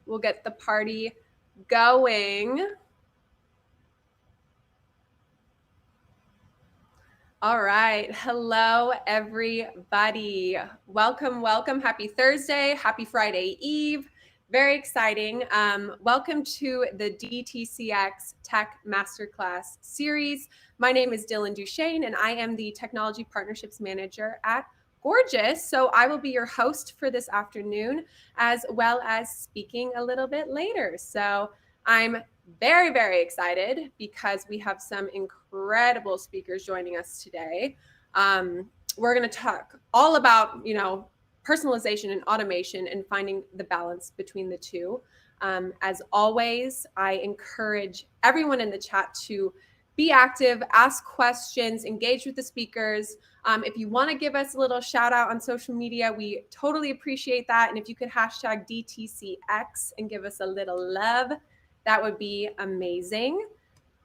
We'll get the party going. All right. Hello, everybody. Welcome, welcome. Happy Thursday. Happy Friday Eve. Very exciting. Welcome to the DTCX Tech Masterclass series. My name is Dylan Duchesne, and I am the Technology Partnerships Manager at Gorgias. So I will be your host for this afternoon, as well as speaking a little bit later. So I'm very, very excited because we have some incredible speakers joining us today. We're going to talk all about, personalization and automation and finding the balance between the two. As always, I encourage everyone in the chat to be active, ask questions, engage with the speakers. If you want to give us a little shout out on social media, we totally appreciate that. And if you could hashtag DTCX and give us a little love, that would be amazing.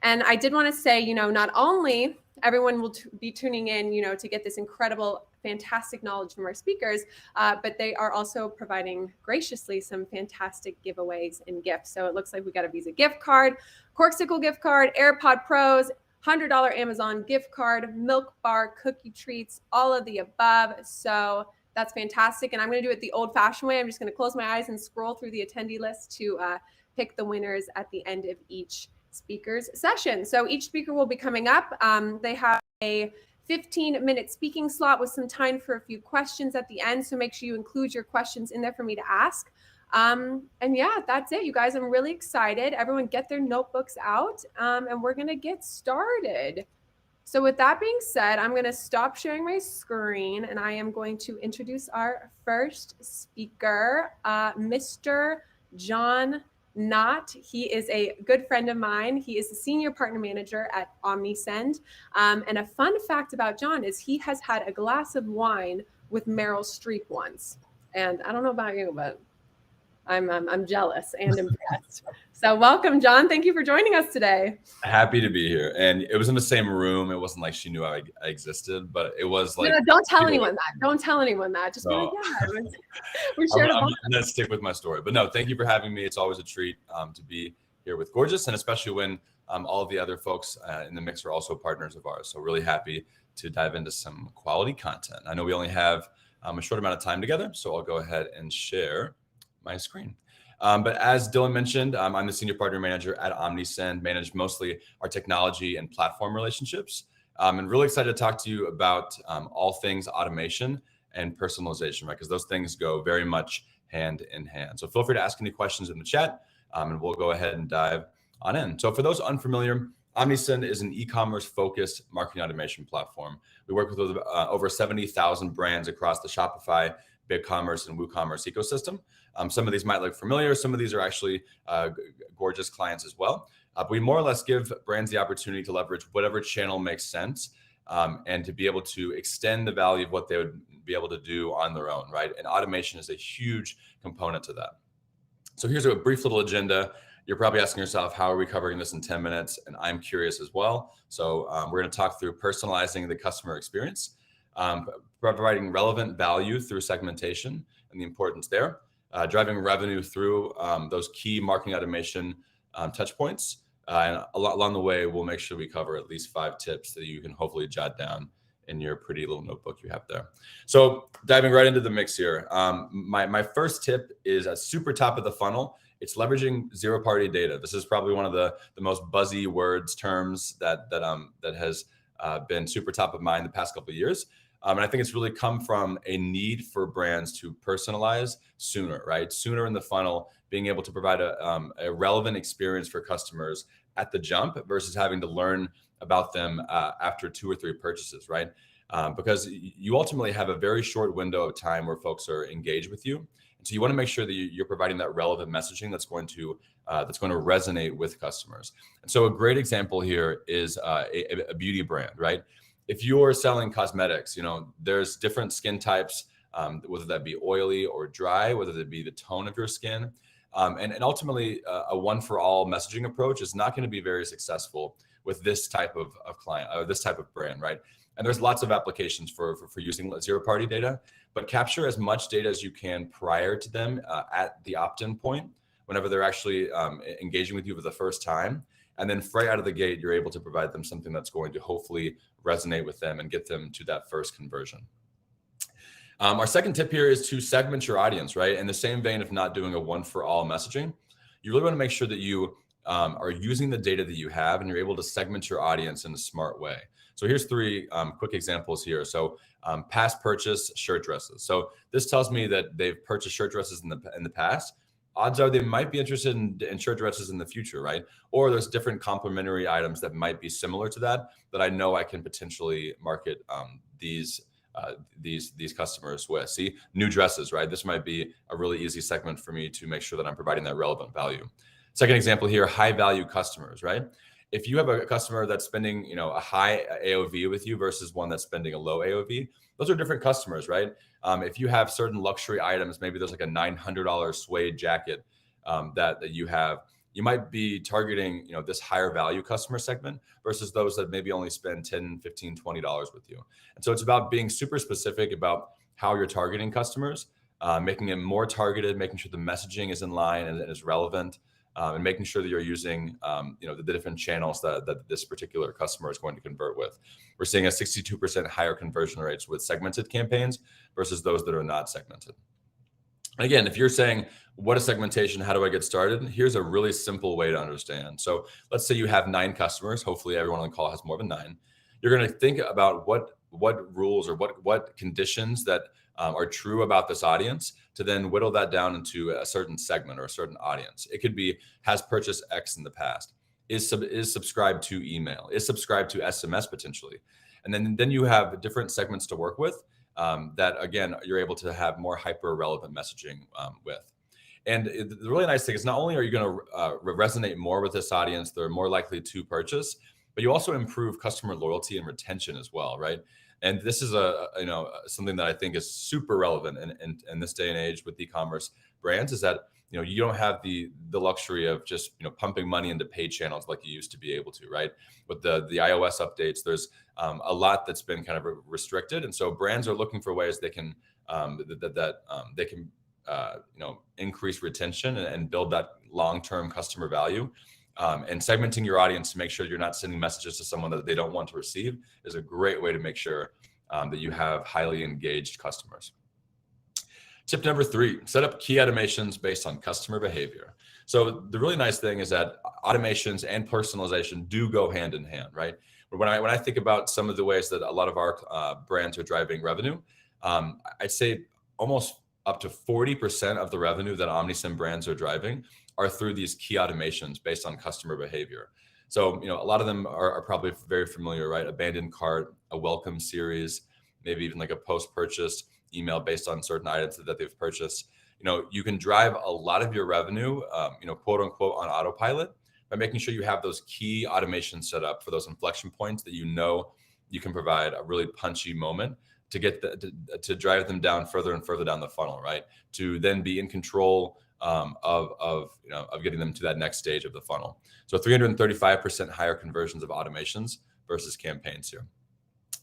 And I did want to say, not only everyone will be tuning in, to get this incredible, fantastic knowledge from our speakers, but they are also providing graciously some fantastic giveaways and gifts. So it looks like we got a Visa gift card, Corksicle gift card, AirPod Pros, $100 Amazon gift card, milk bar, cookie treats, all of the above. So that's fantastic. And I'm going to do it the old-fashioned way. I'm just going to close my eyes and scroll through the attendee list to pick the winners at the end of each speaker's session. So each speaker will be coming up. They have a 15-minute speaking slot with some time for a few questions at the end. So make sure you include your questions in there for me to ask. And yeah, that's it, you guys. I'm really excited. Everyone get their notebooks out, and we're going to get started. So with that being said, I'm going to stop sharing my screen, and I am going to introduce our first speaker, Mr. John Knott. He is a good friend of mine. He is the senior partner manager at Omnisend. And a fun fact about John is he has had a glass of wine with Meryl Streep once. And I don't know about you, but I'm jealous and impressed. So welcome, John. Thank you for joining us today. Happy to be here. And it was in the same room. It wasn't like she knew I existed, but it was like... No, don't tell anyone that. Don't tell anyone that. Just be like, yeah, we shared a bond. I'm going to stick with my story. But no, thank you for having me. It's always a treat to be here with Gorgias, and especially when all of the other folks in the mix are also partners of ours. So really happy to dive into some quality content. I know we only have a short amount of time together, so I'll go ahead and share my screen. But as Dylan mentioned, I'm the senior partner manager at Omnisend, manage mostly our technology and platform relationships. And really excited to talk to you about all things automation and personalization, right? Because those things go very much hand in hand. So feel free to ask any questions in the chat, and we'll go ahead and dive on in. So for those unfamiliar, Omnisend is an e-commerce focused marketing automation platform. We work with over 70,000 brands across the Shopify, BigCommerce, and WooCommerce ecosystem. Some of these might look familiar. Some of these are actually Gorgias clients as well. But we more or less give brands the opportunity to leverage whatever channel makes sense, and to be able to extend the value of what they would be able to do on their own, right? And automation is a huge component to that. So here's a brief little agenda. You're probably asking yourself, how are we covering this in 10 minutes? And I'm curious as well. So we're going to talk through personalizing the customer experience, providing relevant value through segmentation and the importance there, driving revenue through those key marketing automation touch points. And along the way, we'll make sure we cover at least 5 tips that you can hopefully jot down in your pretty little notebook you have there. So diving right into the mix here. My first tip is at super top of the funnel. It's leveraging zero-party data. This is probably one of the most buzzy words, terms that has been super top of mind the past couple of years. And I think it's really come from a need for brands to personalize sooner, right? Sooner in the funnel, being able to provide a relevant experience for customers at the jump versus having to learn about them after 2 or 3 purchases, right? Because you ultimately have a very short window of time where folks are engaged with you. And so you want to make sure that you're providing that relevant messaging that's going to resonate with customers. And so a great example here is a beauty brand, right? If you're selling cosmetics, there's different skin types, whether that be oily or dry, whether that be the tone of your skin. And ultimately, a one-for-all messaging approach is not going to be very successful with this type of client or this type of brand, right? And there's lots of applications for using zero-party data, but capture as much data as you can prior to them at the opt-in point, whenever they're actually engaging with you for the first time. And then right out of the gate, you're able to provide them something that's going to hopefully resonate with them and get them to that first conversion. Our second tip here is to segment your audience, right? In the same vein of not doing a one-for-all messaging, you really want to make sure that you are using the data that you have and you're able to segment your audience in a smart way. So here's three quick examples here. So past purchase shirt dresses. So this tells me that they've purchased shirt dresses in the past. Odds are they might be interested in shirt dresses in the future, right? Or there's different complementary items that might be similar to that I know I can potentially market these customers with. See, new dresses, right? This might be a really easy segment for me to make sure that I'm providing that relevant value. Second example here, high value customers, right? If you have a customer that's spending, a high AOV with you versus one that's spending a low AOV, those are different customers, right? If you have certain luxury items, maybe there's like a $900 suede jacket that you have, you might be targeting, this higher value customer segment versus those that maybe only spend $10, $15, $20 with you. And so it's about being super specific about how you're targeting customers, making it more targeted, making sure the messaging is in line and is relevant, and making sure that you're using, the different channels that this particular customer is going to convert with. We're seeing a 62% higher conversion rates with segmented campaigns versus those that are not segmented. Again, if you're saying, what is segmentation? How do I get started? Here's a really simple way to understand. So let's say you have 9 customers. Hopefully everyone on the call has more than 9. You're going to think about what rules or what conditions that are true about this audience to then whittle that down into a certain segment or a certain audience. It could be, has purchased X in the past, is subscribed to email, is subscribed to SMS potentially. And then you have different segments to work with that, again, you're able to have more hyper relevant messaging with. And the really nice thing is not only are you going to resonate more with this audience, they're more likely to purchase, but you also improve customer loyalty and retention as well, right? And this is something that I think is super relevant in this day and age with e-commerce brands, is that you don't have the luxury of just pumping money into paid channels like you used to be able to, right? With the iOS updates, there's a lot that's been kind of restricted, and so brands are looking for ways they can they can increase retention and build that long-term customer value. And segmenting your audience to make sure you're not sending messages to someone that they don't want to receive is a great way to make sure that you have highly engaged customers. Tip number 3, set up key automations based on customer behavior. So the really nice thing is that automations and personalization do go hand in hand, right? But when I think about some of the ways that a lot of our brands are driving revenue, I'd say almost up to 40% of the revenue that Omnisend brands are driving are through these key automations based on customer behavior. So, a lot of them are probably very familiar, right? Abandoned cart, a welcome series, maybe even like a post-purchase email based on certain items that they've purchased. You can drive a lot of your revenue, quote unquote, on autopilot by making sure you have those key automations set up for those inflection points that you can provide a really punchy moment to get to drive them down further and further down the funnel, right? To then be in control of getting them to that next stage of the funnel. So 335% higher conversions of automations versus campaigns here.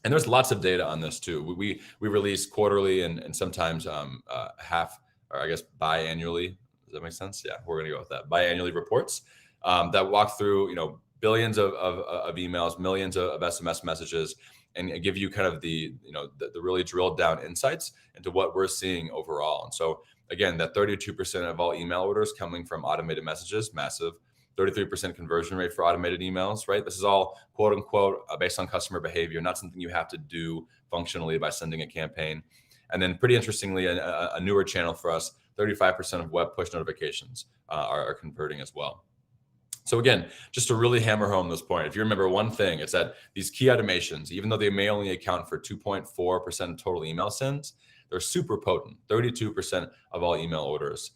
And there's lots of data on this too. We release quarterly and sometimes biannually. Does that make sense? Yeah, we're gonna go with that. Biannually reports that walk through billions of emails, millions of SMS messages, and give you kind of the really drilled down insights into what we're seeing overall. And so again, that 32% of all email orders coming from automated messages, massive. 33% conversion rate for automated emails, right? This is all quote unquote based on customer behavior, not something you have to do functionally by sending a campaign. And then pretty interestingly, a newer channel for us, 35% of web push notifications are converting as well. So again, just to really hammer home this point, if you remember one thing, it's that these key automations, even though they may only account for 2.4% of total email sends, they're super potent. 32% of all email orders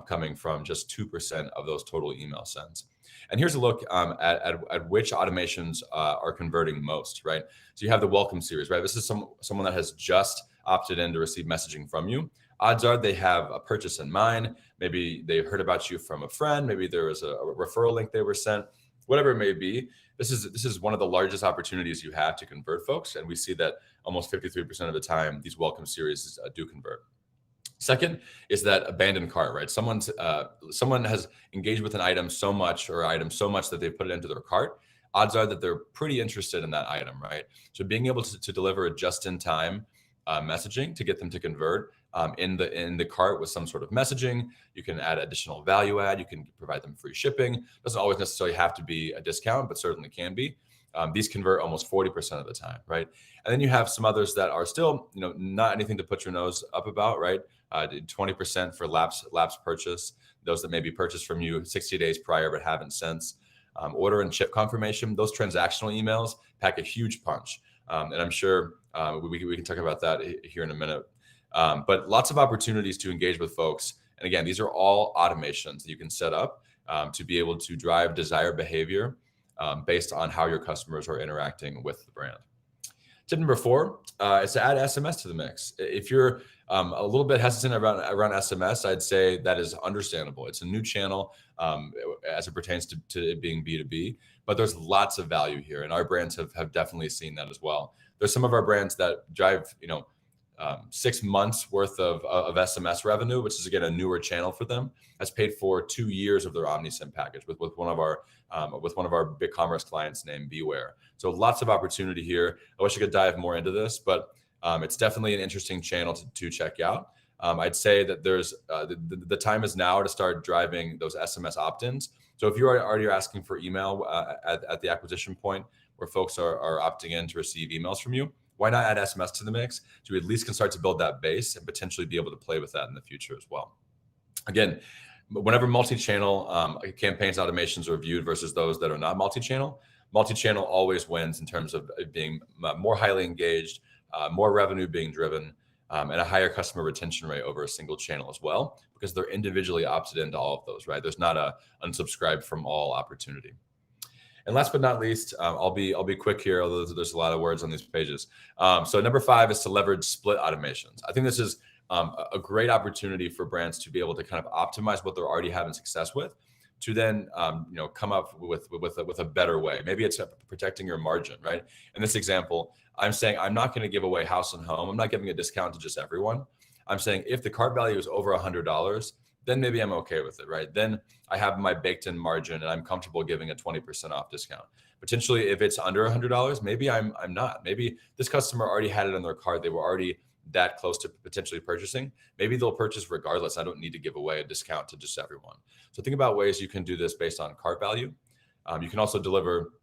coming from just 2% of those total email sends. And here's a look at which automations are converting most, right? So you have the welcome series, right? This is someone that has just opted in to receive messaging from you. Odds are they have a purchase in mind. Maybe they heard about you from a friend. Maybe there was a referral link they were sent, whatever it may be. This is one of the largest opportunities you have to convert folks. And we see that almost 53% of the time, these welcome series do convert. Second is that abandoned cart, right? Someone has engaged with an item so much that they've put it into their cart. Odds are that they're pretty interested in that item, right? So being able to deliver a just-in-time messaging to get them to convert in the cart with some sort of messaging. You can add additional value add. You can provide them free shipping. Doesn't always necessarily have to be a discount, but certainly can be. These convert almost 40% of the time, right? And then you have some others that are still, not anything to put your nose up about, right? 20% for lapse purchase. Those that maybe purchased from you 60 days prior but haven't since. Order and ship confirmation. Those transactional emails pack a huge punch, and I'm sure we can talk about that here in a minute. But lots of opportunities to engage with folks. And again, these are all automations that you can set up to be able to drive desired behavior based on how your customers are interacting with the brand. Tip number 4 is to add SMS to the mix. If you're a little bit hesitant around SMS, I'd say that is understandable. It's a new channel as it pertains to it being B2B, but there's lots of value here, and our brands have definitely seen that as well. There's some of our brands that drive 6 months worth of SMS revenue, which is again a newer channel for them, has paid for 2 years of their Omnisend package with one of our big commerce clients named Beware. So lots of opportunity here. I wish I could dive more into this, but it's definitely an interesting channel to check out. I'd say that there's the time is now to start driving those SMS opt-ins. So if you're already asking for email at the acquisition point where folks are opting in to receive emails from you, why not add SMS to the mix so we at least can start to build that base and potentially be able to play with that in the future as well. Again, whenever multi-channel campaigns automations are viewed versus those that are not multi-channel always wins in terms of being more highly engaged, more revenue being driven, and a higher customer retention rate over a single channel as well, because they're individually opted into all of those, right? There's not a unsubscribe from all opportunity. And last but not least, I'll be quick here, although there's a lot of words on these pages. So number 5 is to leverage split automations. I think this is a great opportunity for brands to be able to kind of optimize what they're already having success with, to then come up with a better way. Maybe it's protecting your margin, right? In this example, I'm saying I'm not going to give away house and home. I'm not giving a discount to just everyone. I'm saying if the cart value is over $100, then maybe I'm okay with it, right? Then I have my baked in margin and I'm comfortable giving a 20% off discount. Potentially, if it's under $100, maybe I'm not. Maybe this customer already had it in their cart. They were already that close to potentially purchasing. Maybe they'll purchase regardless. I don't need to give away a discount to just everyone. So think about ways you can do this based on cart value. You can also deliver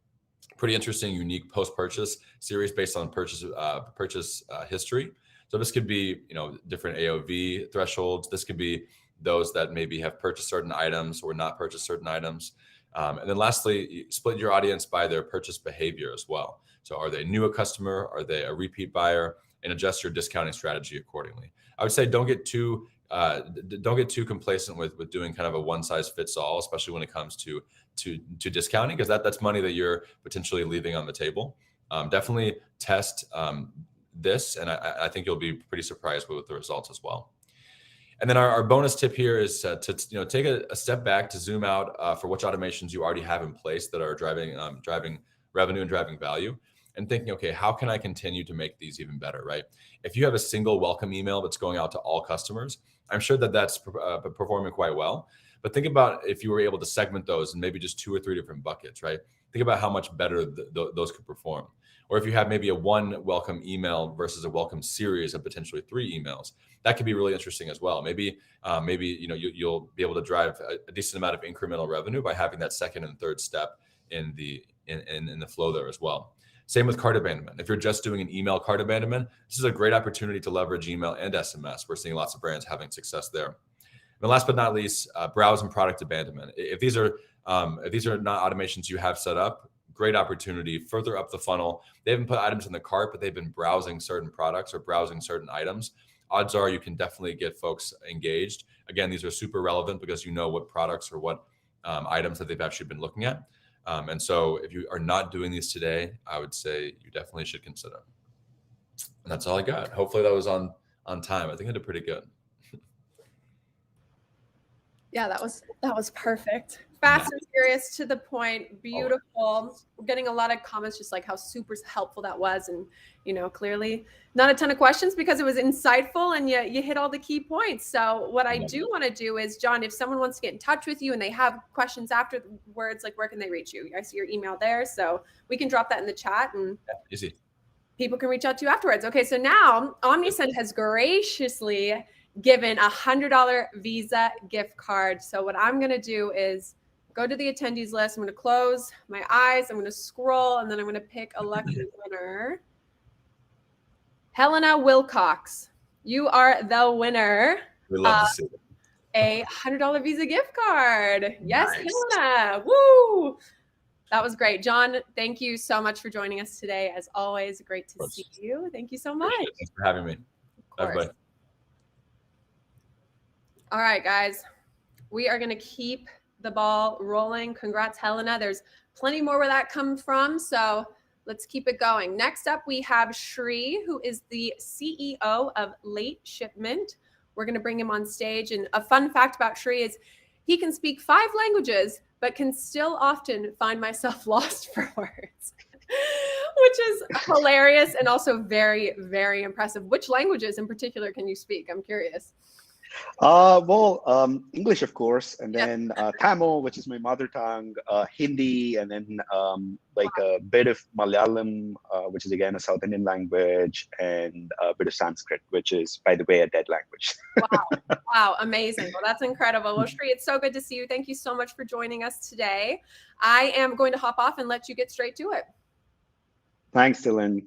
pretty interesting, unique post-purchase series based on purchase history. So this could be, different AOV thresholds. This could be those that maybe have purchased certain items or not purchased certain items. And then lastly, you split your audience by their purchase behavior as well. So are they new a customer? Are they a repeat buyer? And adjust your discounting strategy accordingly. I would say don't get too complacent with doing kind of a one size fits all, especially when it comes to discounting, because that's money that you're potentially leaving on the table. Definitely test this, and I think you'll be pretty surprised with the results as well. And then our bonus tip here is to take a step back, to zoom out for which automations you already have in place that are driving revenue and driving value, and thinking, okay, how can I continue to make these even better, right? If you have a single welcome email that's going out to all customers, I'm sure that's performing quite well. But think about if you were able to segment those in maybe just 2 or 3 different buckets, right? Think about how much better those could perform. Or if you have maybe a 1 welcome email versus a welcome series of potentially 3 emails, that could be really interesting as well. Maybe you'll be able to drive a decent amount of incremental revenue by having that second and third step in the flow there as well. Same with cart abandonment. If you're just doing an email cart abandonment, this is a great opportunity to leverage email and SMS. We're seeing lots of brands having success there. And last but not least, browse and product abandonment. If these are not automations you have set up, great opportunity further up the funnel. They haven't put items in the cart, but they've been browsing certain products or browsing certain items. Odds are you can definitely get folks engaged. Again, these are super relevant because you know what products or what items that they've actually been looking at. And so if you are not doing these today, I would say you definitely should consider. And that's all I got. Hopefully that was on time. I think I did pretty good. Yeah, that was perfect. Fast and furious, to the point, beautiful. We're getting a lot of comments just like how super helpful that was. And, clearly not a ton of questions because it was insightful and you hit all the key points. So what I do want to do is, John, if someone wants to get in touch with you and they have questions afterwards, like where can they reach you? I see your email there. So we can drop that in the chat and easy. People can reach out to you afterwards. Okay, so now Omnisend has graciously given $100 Visa gift card. So what I'm going to do is go to the attendees list. I'm going to close my eyes. I'm going to scroll, and then I'm going to pick a lucky winner. Helena Wilcox, you are the winner. We love to see it. A $100 Visa gift card. Yes, Nice. Helena. Woo! That was great. John, thank you so much for joining us today. As always, great to see you. Thank you so much. Thanks for having me. Everybody. All right, guys. We are going to keep the ball rolling. Congrats, Helena. There's plenty more where that comes from, so let's keep it going. Next up, we have Sri, who is the CEO of Late Shipment. We're going to bring him on stage. And a fun fact about Sri is he can speak 5 languages, but can still often find myself lost for words, which is hilarious and also very, very impressive. Which languages in particular can you speak? I'm curious. English, of course, and then Tamil, which is my mother tongue, Hindi, and then a bit of Malayalam, which is again a South Indian language, and a bit of Sanskrit, which is, by the way, a dead language. Wow, amazing. Well, that's incredible. Well, Sri, it's so good to see you. Thank you so much for joining us today. I am going to hop off and let you get straight to it. Thanks, Dylan.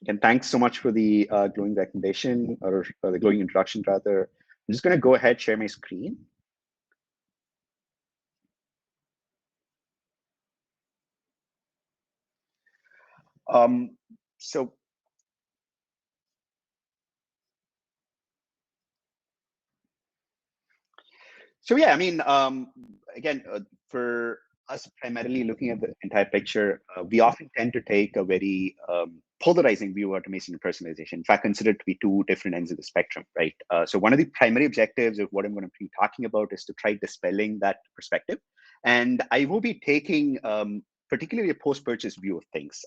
And thanks so much for the glowing recommendation, or the glowing introduction, rather. I'm just going to go ahead, share my screen. So yeah, I mean, again, for us primarily looking at the entire picture, we often tend to take a very polarizing view of automation and personalization. In fact, consider it to be 2 different ends of the spectrum, right? So one of the primary objectives of what I'm going to be talking about is to try dispelling that perspective. And I will be taking particularly a post-purchase view of things,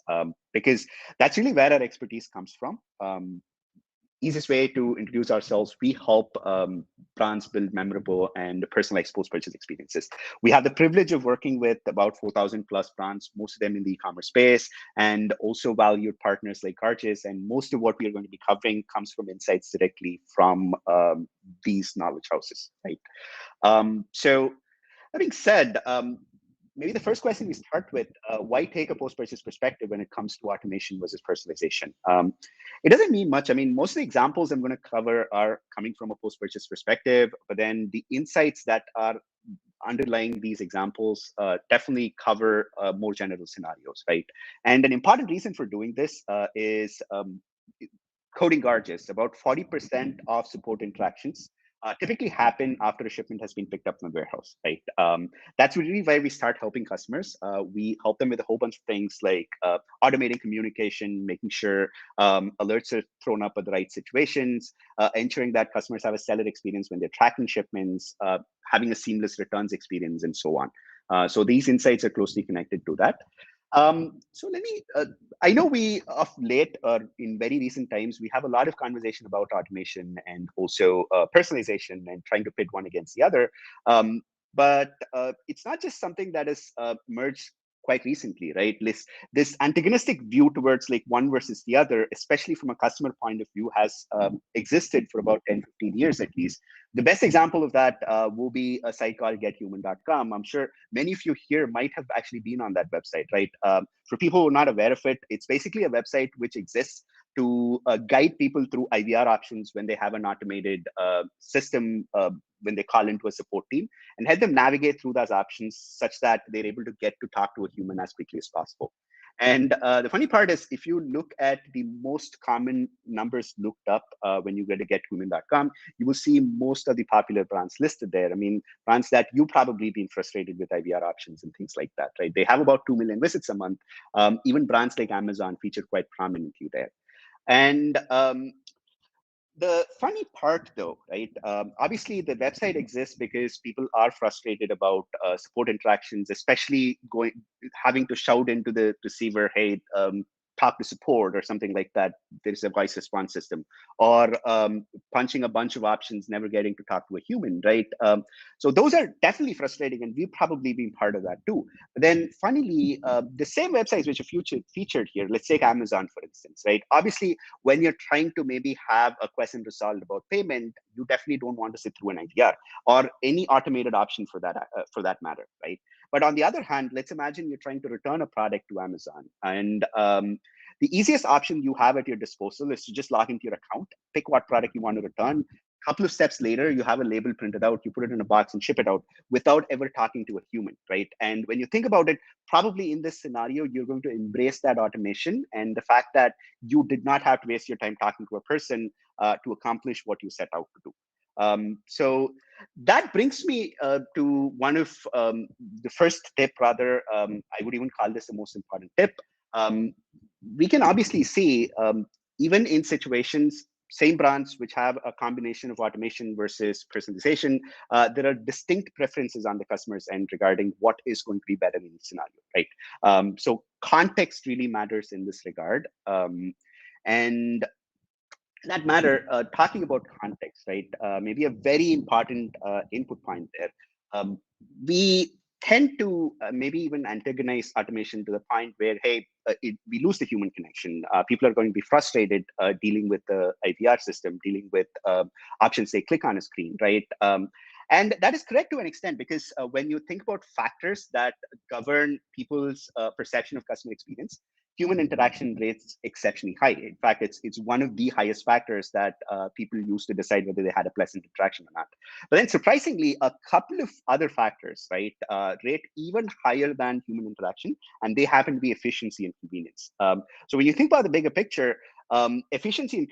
because that's really where our expertise comes from. Easiest way to introduce ourselves, we help brands build memorable and personalized post-purchase experiences. We have the privilege of working with about 4,000 plus brands, most of them in the e-commerce space, and also valued partners like Gorgias. And most of what we are going to be covering comes from insights directly from these knowledge houses, right? So that being said, maybe the first question we start with, why take a post-purchase perspective when it comes to automation versus personalization? It doesn't mean much. I mean, most of the examples I'm going to cover are coming from a post-purchase perspective, but then the insights that are underlying these examples definitely cover more general scenarios, right? And an important reason for doing this is coding Gorgias. About 40% of support interactions typically happen after a shipment has been picked up from the warehouse, right? That's really why we start helping customers. We help them with a whole bunch of things like automating communication, making sure alerts are thrown up at the right situations, ensuring that customers have a stellar experience when they're tracking shipments, having a seamless returns experience, and so on. So these insights are closely connected to that. So let me, I know we of late, in very recent times, we have a lot of conversation about automation and also personalization and trying to pit one against the other. But it's not just something that has merged quite recently, right? This antagonistic view towards like one versus the other, especially from a customer point of view, has existed for about 10, 15 years at least. The best example of that will be a site called gethuman.com. I'm sure many of you here might have actually been on that website, right? For people who are not aware of it, it's basically a website which exists to guide people through IVR options when they have an automated system, when they call into a support team, and help them navigate through those options such that they're able to get to talk to a human as quickly as possible. And the funny part is, if you look at the most common numbers looked up when you go to gethuman.com, you will see most of the popular brands listed there. I mean, brands that you probably been frustrated with IVR options and things like that, right? They have about 2 million visits a month. Even brands like Amazon feature quite prominently there. And The funny part, though, right? Obviously, the website exists because people are frustrated about support interactions, especially having to shout into the receiver, "Hey, talk to support," or something like that. There's a voice response system, or punching a bunch of options, never getting to talk to a human, right? So those are definitely frustrating, and we've probably been part of that too. But then, funnily, the same websites which are featured here, let's take Amazon for instance, right? Obviously, when you're trying to maybe have a question resolved about payment, you definitely don't want to sit through an IVR or any automated option for that matter, right? But on the other hand, let's imagine you're trying to return a product to Amazon, and the easiest option you have at your disposal is to just log into your account, pick what product you want to return. Couple of steps later, you have a label printed out, you put it in a box and ship it out without ever talking to a human, right? And when you think about it, probably in this scenario, you're going to embrace that automation and the fact that you did not have to waste your time talking to a person to accomplish what you set out to do. So that brings me to one of the first tip, rather, I would even call this the most important tip. We can obviously see, even in situations, same brands which have a combination of automation versus personalization, there are distinct preferences on the customer's end regarding what is going to be better in each scenario, right? So context really matters in this regard. And that matter, talking about context, right? Maybe a very important input point there. We tend to maybe even antagonize automation to the point where, hey, we lose the human connection. People are going to be frustrated dealing with the IVR system, dealing with options they click on a screen, right? And that is correct to an extent, because when you think about factors that govern people's perception of customer experience, human interaction rates exceptionally high. In fact, it's one of the highest factors that people use to decide whether they had a pleasant interaction or not. But then surprisingly, a couple of other factors, right, rate even higher than human interaction, and they happen to be efficiency and convenience. So when you think about the bigger picture, efficiency and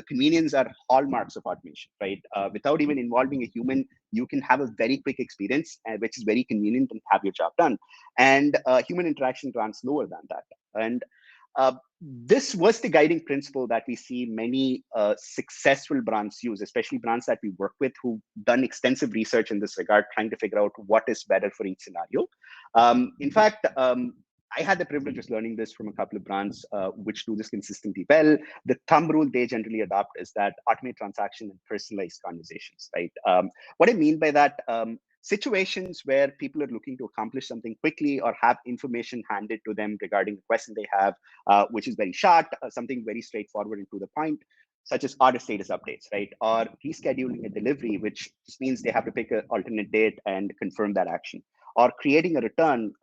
convenience are hallmarks of automation, right? Without even involving a human, you can have a very quick experience, which is very convenient and have your job done. And human interaction runs lower than that. And this was the guiding principle that we see many successful brands use, especially brands that we work with who've done extensive research in this regard, trying to figure out what is better for each scenario. In fact, I had the privilege of learning this from a couple of brands which do this consistently well. The thumb rule they generally adopt is that automate transaction and personalized conversations, right? What I mean by that, situations where people are looking to accomplish something quickly or have information handed to them regarding the question they have, which is very short, something very straightforward and to the point, such as order status updates, right? Or rescheduling a delivery, which just means they have to pick an alternate date and confirm that action. Or creating a return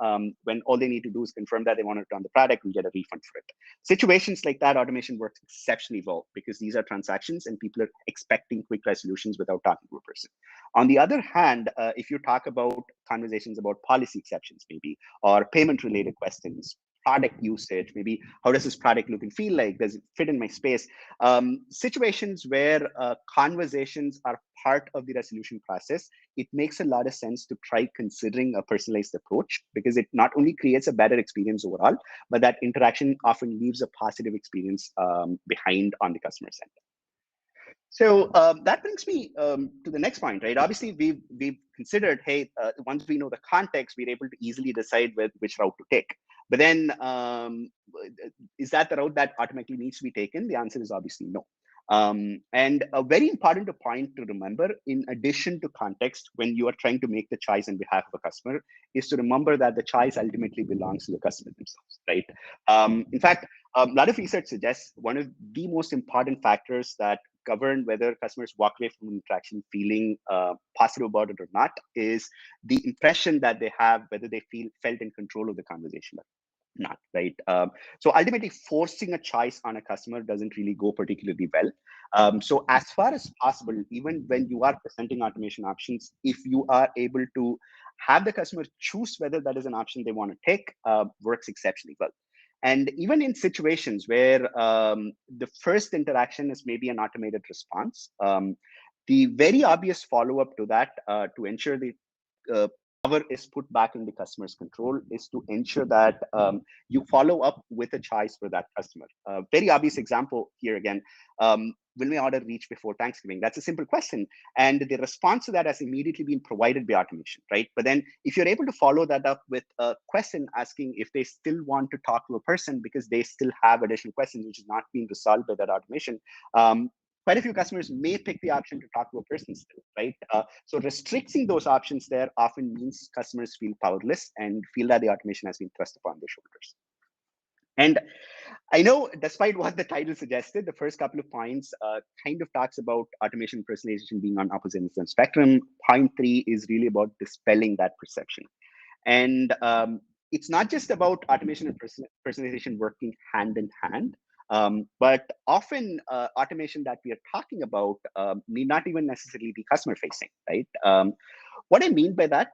when all they need to do is confirm that they want to return the product and get a refund for it. Situations like that, automation works exceptionally well because these are transactions and people are expecting quick resolutions without talking to a person. On the other hand, if you talk about conversations about policy exceptions, maybe, or payment related questions, product usage, maybe how does this product look and feel like? Does it fit in my space? Situations where conversations are part of the resolution process, it makes a lot of sense to try considering a personalized approach because it not only creates a better experience overall, but that interaction often leaves a positive experience behind on the customer end. So that brings me to the next point, right? Obviously, we've considered, hey, once we know the context, we're able to easily decide which route to take. But then, is that the route that automatically needs to be taken? The answer is obviously no. And a very important point to remember, in addition to context, when you are trying to make the choice on behalf of a customer, is to remember that the choice ultimately belongs to the customer themselves, right? In fact, a lot of research suggests one of the most important factors that govern whether customers walk away from an interaction feeling positive about it or not is the impression that they have, whether they felt in control of the conversation or not, right? So ultimately, forcing a choice on a customer doesn't really go particularly well. So as far as possible, even when you are presenting automation options, if you are able to have the customer choose whether that is an option they want to take, works exceptionally well. And even in situations where the first interaction is maybe an automated response, the very obvious follow-up to that to ensure the power is put back in the customer's control is to ensure that you follow up with a choice for that customer. Very obvious example here again. will my order reach before Thanksgiving? That's a simple question. And the response to that has immediately been provided by automation, right? But then if you're able to follow that up with a question asking if they still want to talk to a person because they still have additional questions which is not being resolved by that automation, quite a few customers may pick the option to talk to a person still, right? So restricting those options there often means customers feel powerless and feel that the automation has been thrust upon their shoulders. And I know, despite what the title suggested, the first couple of points kind of talks about automation personalization being on opposite ends of the spectrum. Point 3 is really about dispelling that perception. And it's not just about automation and personalization working hand in hand, but often automation that we are talking about may not even necessarily be customer facing, right? What I mean by that,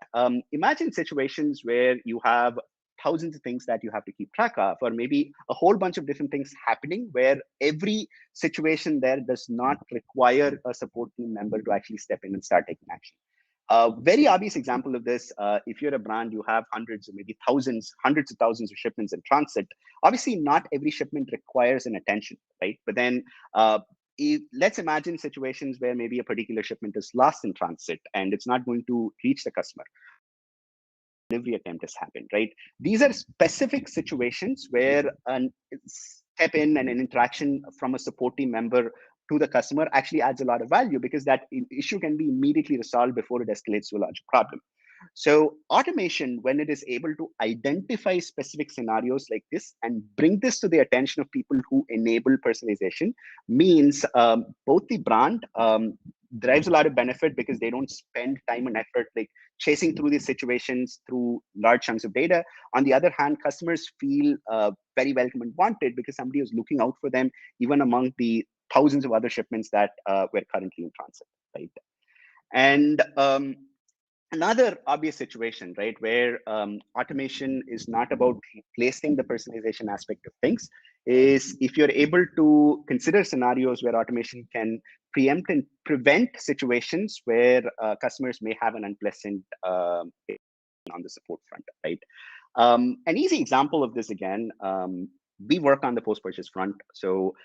imagine situations where you have thousands of things that you have to keep track of, or maybe a whole bunch of different things happening where every situation there does not require a support team member to actually step in and start taking action. A very obvious example of this, if you're a brand, you have hundreds or maybe thousands, hundreds of thousands of shipments in transit. Obviously, not every shipment requires an attention, right? But then let's imagine situations where maybe a particular shipment is lost in transit and it's not going to reach the customer. Delivery attempt has happened, right? These are specific situations where an step in and an interaction from a support team member to the customer actually adds a lot of value because that issue can be immediately resolved before it escalates to a larger problem. So automation, when it is able to identify specific scenarios like this and bring this to the attention of people who enable personalization, means both the brand derives a lot of benefit because they don't spend time and effort like chasing through these situations through large chunks of data. On the other hand, customers feel very welcome and wanted because somebody is looking out for them, even among the thousands of other shipments that were currently in transit, right? And another obvious situation, right, where automation is not about replacing the personalization aspect of things, is if you're able to consider scenarios where automation can preempt and prevent situations where customers may have an unpleasant on the support front, right? An easy example of this, again, we work on the post-purchase front. So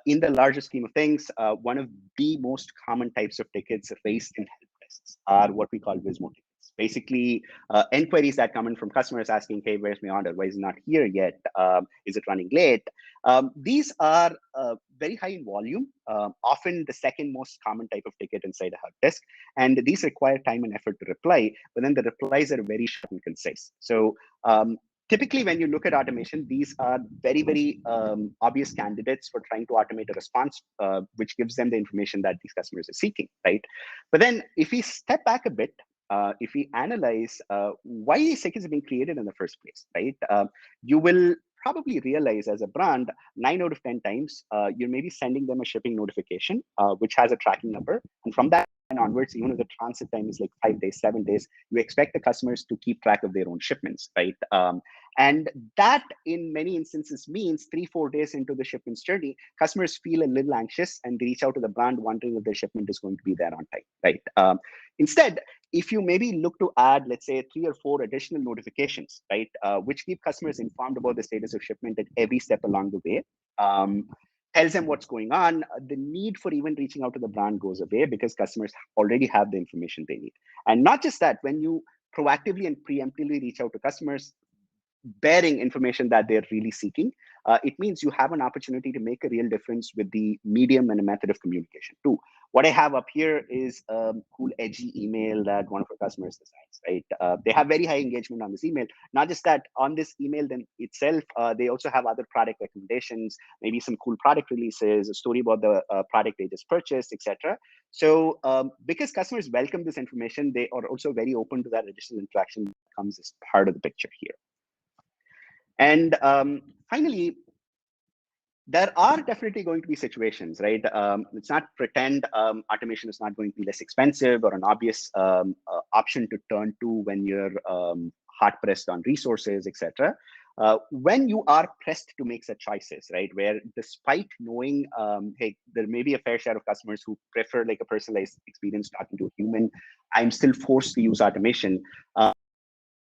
in the larger scheme of things, one of the most common types of tickets raised in help desks are what we call Wismo tickets. Basically, inquiries that come in from customers asking, hey, where's my order? Why is it not here yet? Is it running late? These are very high in volume, often the second most common type of ticket inside a help desk. And these require time and effort to reply, but then the replies are very short and concise. So typically, when you look at automation, these are very, very obvious candidates for trying to automate a response, which gives them the information that these customers are seeking, right? But then if we step back a bit, if we analyze why these tickets are being created in the first place, right? You will probably realize as a brand, 9 out of 10 times, you're maybe sending them a shipping notification, which has a tracking number. And from that and onwards, even if the transit time is like 5 days, 7 days, you expect the customers to keep track of their own shipments, right? And that in many instances means 3-4 days into the shipment's journey, customers feel a little anxious and they reach out to the brand wondering if their shipment is going to be there on time, right? Instead, if you maybe look to add, let's say, 3 or 4 additional notifications, right, which keep customers informed about the status of shipment at every step along the way, tells them what's going on, the need for even reaching out to the brand goes away because customers already have the information they need. And not just that, when you proactively and preemptively reach out to customers, bearing information that they're really seeking, it means you have an opportunity to make a real difference with the medium and a method of communication too. What I have up here is a cool, edgy email that one of our customers designs, right? They have very high engagement on this email. Not just that, on this email then itself, they also have other product recommendations, maybe some cool product releases, a story about the product they just purchased, etc. So because customers welcome this information, they are also very open to that additional interaction that comes as part of the picture here. And finally, there are definitely going to be situations, right? Let's not pretend automation is not going to be less expensive or an obvious option to turn to when you're hard pressed on resources, etc. When you are pressed to make such choices, right, where despite knowing, hey, there may be a fair share of customers who prefer like a personalized experience talking to a human, I'm still forced to use automation.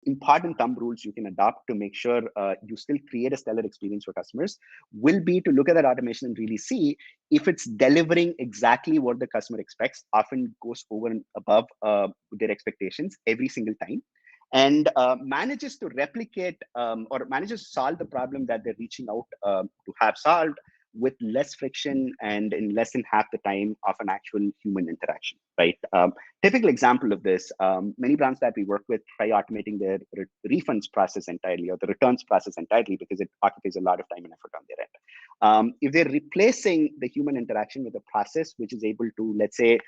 important thumb rules you can adopt to make sure you still create a stellar experience for customers will be to look at that automation and really see if it's delivering exactly what the customer expects, often goes over and above their expectations every single time, and manages to replicate or manages to solve the problem that they're reaching out to have solved with less friction and in less than half the time of an actual human interaction, right? Typical example of this, many brands that we work with try automating their refunds process entirely or the returns process entirely because it occupies a lot of time and effort on their end. If they're replacing the human interaction with a process which is able to, let's say,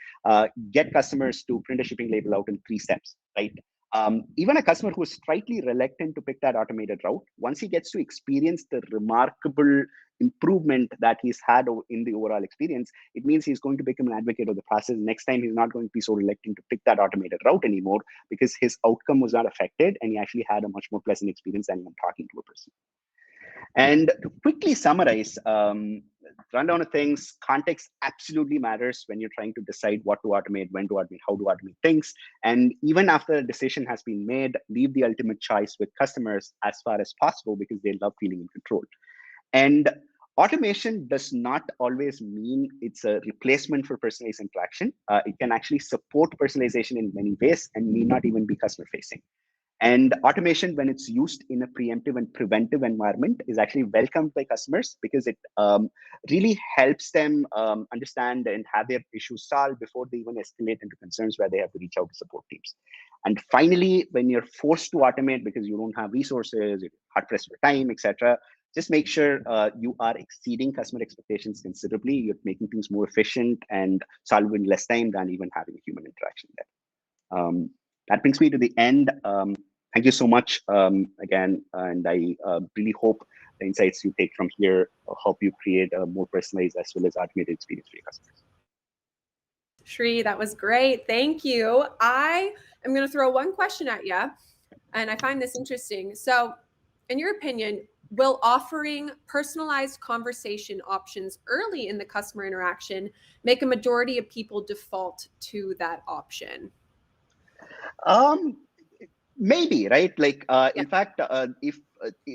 get customers to print a shipping label out in 3 steps, right? Even a customer who is slightly reluctant to pick that automated route, once he gets to experience the remarkable improvement that he's had in the overall experience, it means he's going to become an advocate of the process. Next time, he's not going to be so reluctant to pick that automated route anymore because his outcome was not affected and he actually had a much more pleasant experience than even talking to a person. And to quickly summarize, rundown of things, context absolutely matters when you're trying to decide what to automate, when to automate, how to automate things. And even after a decision has been made, leave the ultimate choice with customers as far as possible because they love feeling in control. And automation does not always mean it's a replacement for personalized interaction. It can actually support personalization in many ways and may not even be customer facing. And automation, when it's used in a preemptive and preventive environment, is actually welcomed by customers because it really helps them understand and have their issues solved before they even escalate into concerns where they have to reach out to support teams. And finally, when you're forced to automate because you don't have resources, you're hard pressed for time, etc., just make sure you are exceeding customer expectations considerably. You're making things more efficient and solving in less time than even having a human interaction there. That brings me to the end. Thank you so much again, and I really hope the insights you take from here help you create a more personalized as well as automated experience for your customers. Sri, that was great. Thank you. I am going to throw one question at you, and I find this interesting. So, in your opinion, will offering personalized conversation options early in the customer interaction make a majority of people default to that option? Maybe, right? Like, in fact, if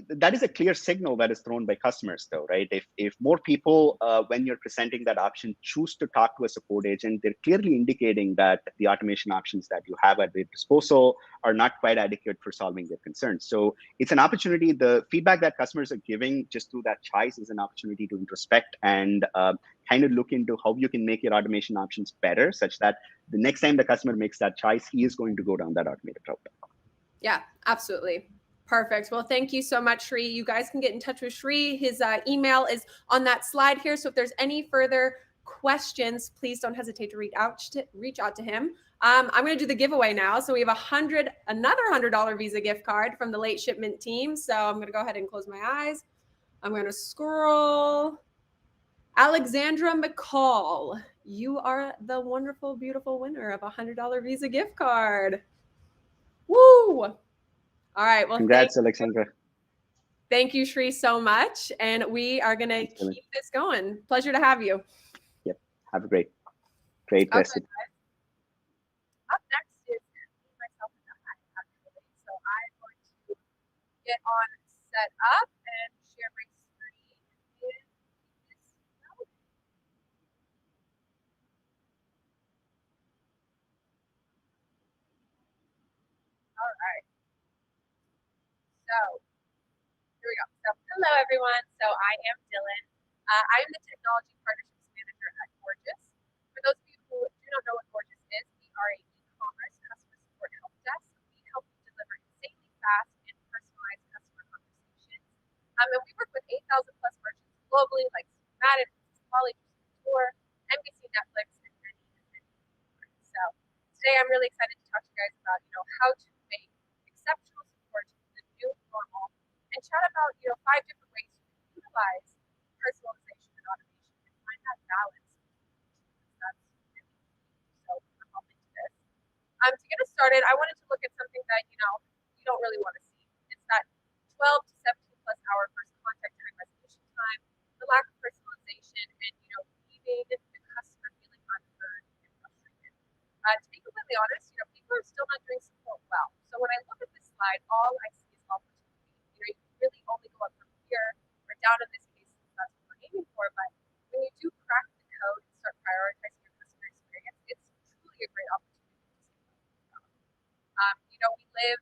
that is a clear signal that is thrown by customers, though, right? If more people, when you're presenting that option, choose to talk to a support agent, they're clearly indicating that the automation options that you have at their disposal are not quite adequate for solving their concerns. So it's an opportunity. The feedback that customers are giving just through that choice is an opportunity to introspect and kind of look into how you can make your automation options better, such that the next time the customer makes that choice, he is going to go down that automated route. Yeah, absolutely. Perfect. Well, thank you so much, Sri. You guys can get in touch with Sri. His email is on that slide here. So if there's any further questions, please don't hesitate to reach out to him. I'm going to do the giveaway now. So we have another $100 Visa gift card from the late shipment team. So I'm going to go ahead and close my eyes. I'm going to scroll. Alexandra McCall, you are the wonderful, beautiful winner of a $100 Visa gift card. Woo! All right. Well, congrats, Alexandra. Thank you, Sri, so much. And we are going to keep this going. Pleasure to have you. Yep. Have a great rest. Up next is myself and I, actually. So I'm going to get on set up and share my screen with this. All right. So here we go. So hello, everyone. So I am Dylan. I am the Technology Partnerships Manager at Gorgias. For those of you who do not know what Gorgias is, we are a e-commerce customer support help desk. We help you deliver insanely fast and personalized customer conversations. And we work with 8,000 plus merchants globally, like Madden, Holly, Tour, NBC, Netflix, and many more. So today I'm really excited to talk to you guys about, how to make exceptional support the new normal, and chat about 5 different ways you can utilize personalization and automation and find that balance. That's really key. So we're helping to this. To get us started, I wanted to look at something that you don't really want to see. It's that 12 to 17 plus hour first contact time resolution time, the lack of personalization, and leaving the customer feeling unheard and frustrated. To be completely honest, people are still not doing support well. So when I look at this slide, side, all I see is opportunity. You really only go up from here or down in this case, that's what we're aiming for. But when you do crack the code and start prioritizing your customer experience, it's truly a great opportunity to save money. We live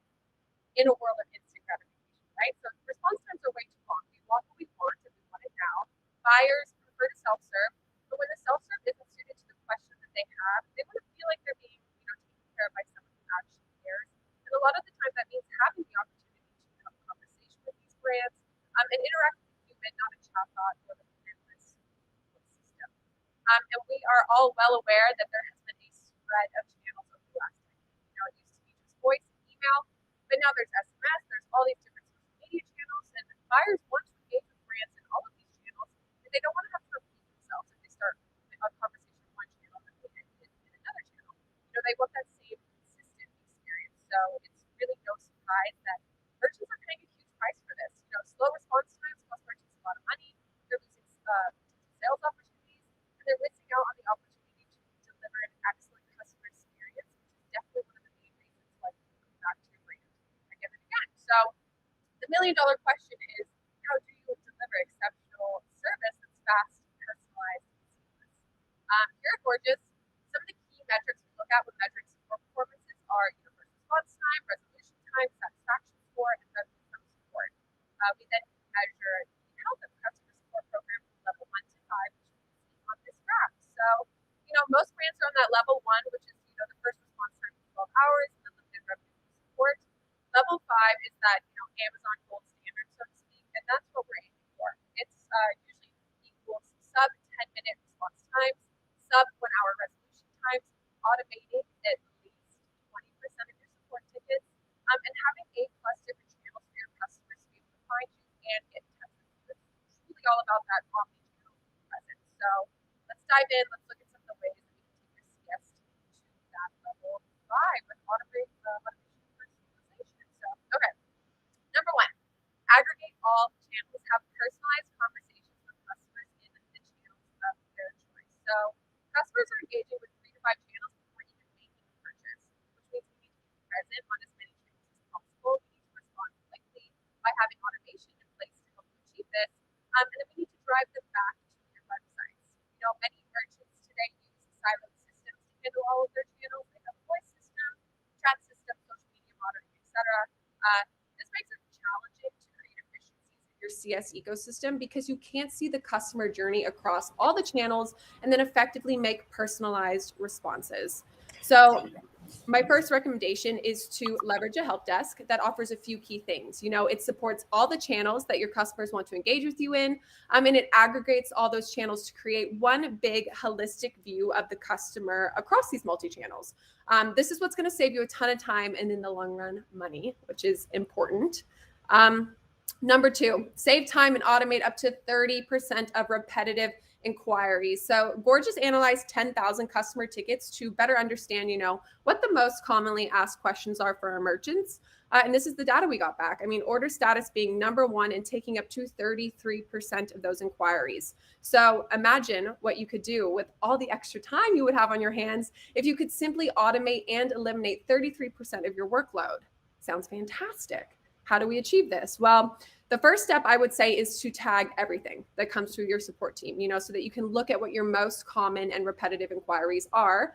in a world of instant gratification, right? So response times are way too long. We want what we want and we want it now. Buyers prefer to self-serve, but when the self-serve isn't suited to the question that they have, they want to feel like they're being, taken care of by someone who actually cares. And a lot of the time that means having the opportunity to have a conversation with these brands and interact with a human, not a chatbot or the endless system. And we are all well aware that there has been a spread of channels over the last decade. It used to be just voice and email, but now there's SMS, there's all these different social media channels, and buyers want to engage with brands in all of these channels, and they don't want to have to repeat themselves if they start a conversation in one channel and then they end in another channel. They want that same consistent experience. So it's really no surprise that merchants are paying a huge price for this. Slow response times cost merchants a lot of money. They're losing sales opportunities, and they're missing out on the opportunity to deliver an excellent customer experience, which is definitely one of the main reasons why people come back to your brand again and again. So the million-dollar question is, how do you deliver exceptional service that's fast, personalized, and seamless? Here at Gorgias, some of the key metrics we look at when measuring support performances are first response time, resolution time, satisfaction score, and revenue from support. We then measure the health of the customer support program from level 1 to 5, which you can see on this graph. So, most brands are on that level 1, which is, the first response time is 12 hours, and then limited revenue from support. Level 5 is that, Amazon gold standard, so to speak, and that's what we're aiming for. It's usually equals sub 10-minute response times, sub 1-hour resolution times, automating at least 20% of your support tickets, and having 8+ different channels for your customers to be able to find you and get in touch with you. It's really all about that omni-channel presence. So let's dive in. Let's look at some of the ways that we can take your CS team to that level 5 with automation personalization. So, okay. Number 1, aggregate all channels. Have personalized conversations with customers in the channels of their choice. So customers are engaging with 3 to 5 channels before even making a purchase, which means we need to be present on as many channels as possible. We need to respond quickly by having automation in place to help you achieve this. And then we need to drive them back to your websites. Many merchants today use siloed systems to handle all of their channels. They have a voice system, chat system, social media monitoring, etc. This makes it challenging to create efficiencies in your CS ecosystem because you can't see the customer journey across all the channels and then effectively make personalized responses. So my first recommendation is to leverage a help desk that offers a few key things. It supports all the channels that your customers want to engage with you in, and it aggregates all those channels to create one big holistic view of the customer across these multi-channels. This is what's going to save you a ton of time and in the long run, money, which is important. Number 2, save time and automate up to 30% of repetitive inquiries. So Gorgias analyzed 10,000 customer tickets to better understand, what the most commonly asked questions are for our merchants. And this is the data we got back. Order status being number 1 and taking up to 33% of those inquiries. So imagine what you could do with all the extra time you would have on your hands if you could simply automate and eliminate 33% of your workload. Sounds fantastic. How do we achieve this? Well, the first step I would say is to tag everything that comes through your support team, so that you can look at what your most common and repetitive inquiries are.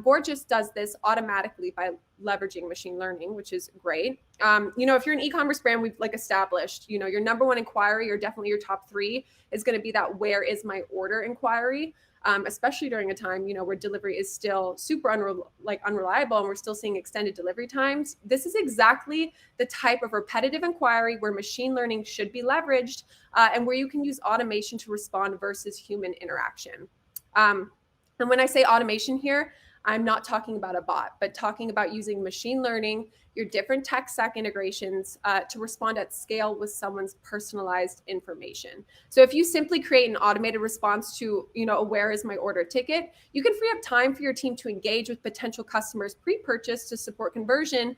Gorgias does this automatically by leveraging machine learning, which is great. If you're an e-commerce brand, we've established, your number 1 inquiry, or definitely your top 3, is going to be that "where is my order" inquiry. Especially during a time, where delivery is still super unreliable and we're still seeing extended delivery times. This is exactly the type of repetitive inquiry where machine learning should be leveraged and where you can use automation to respond versus human interaction. And when I say automation here, I'm not talking about a bot, but talking about using machine learning, your different tech stack integrations to respond at scale with someone's personalized information. So if you simply create an automated response to, "where is my order" ticket, you can free up time for your team to engage with potential customers pre-purchase to support conversion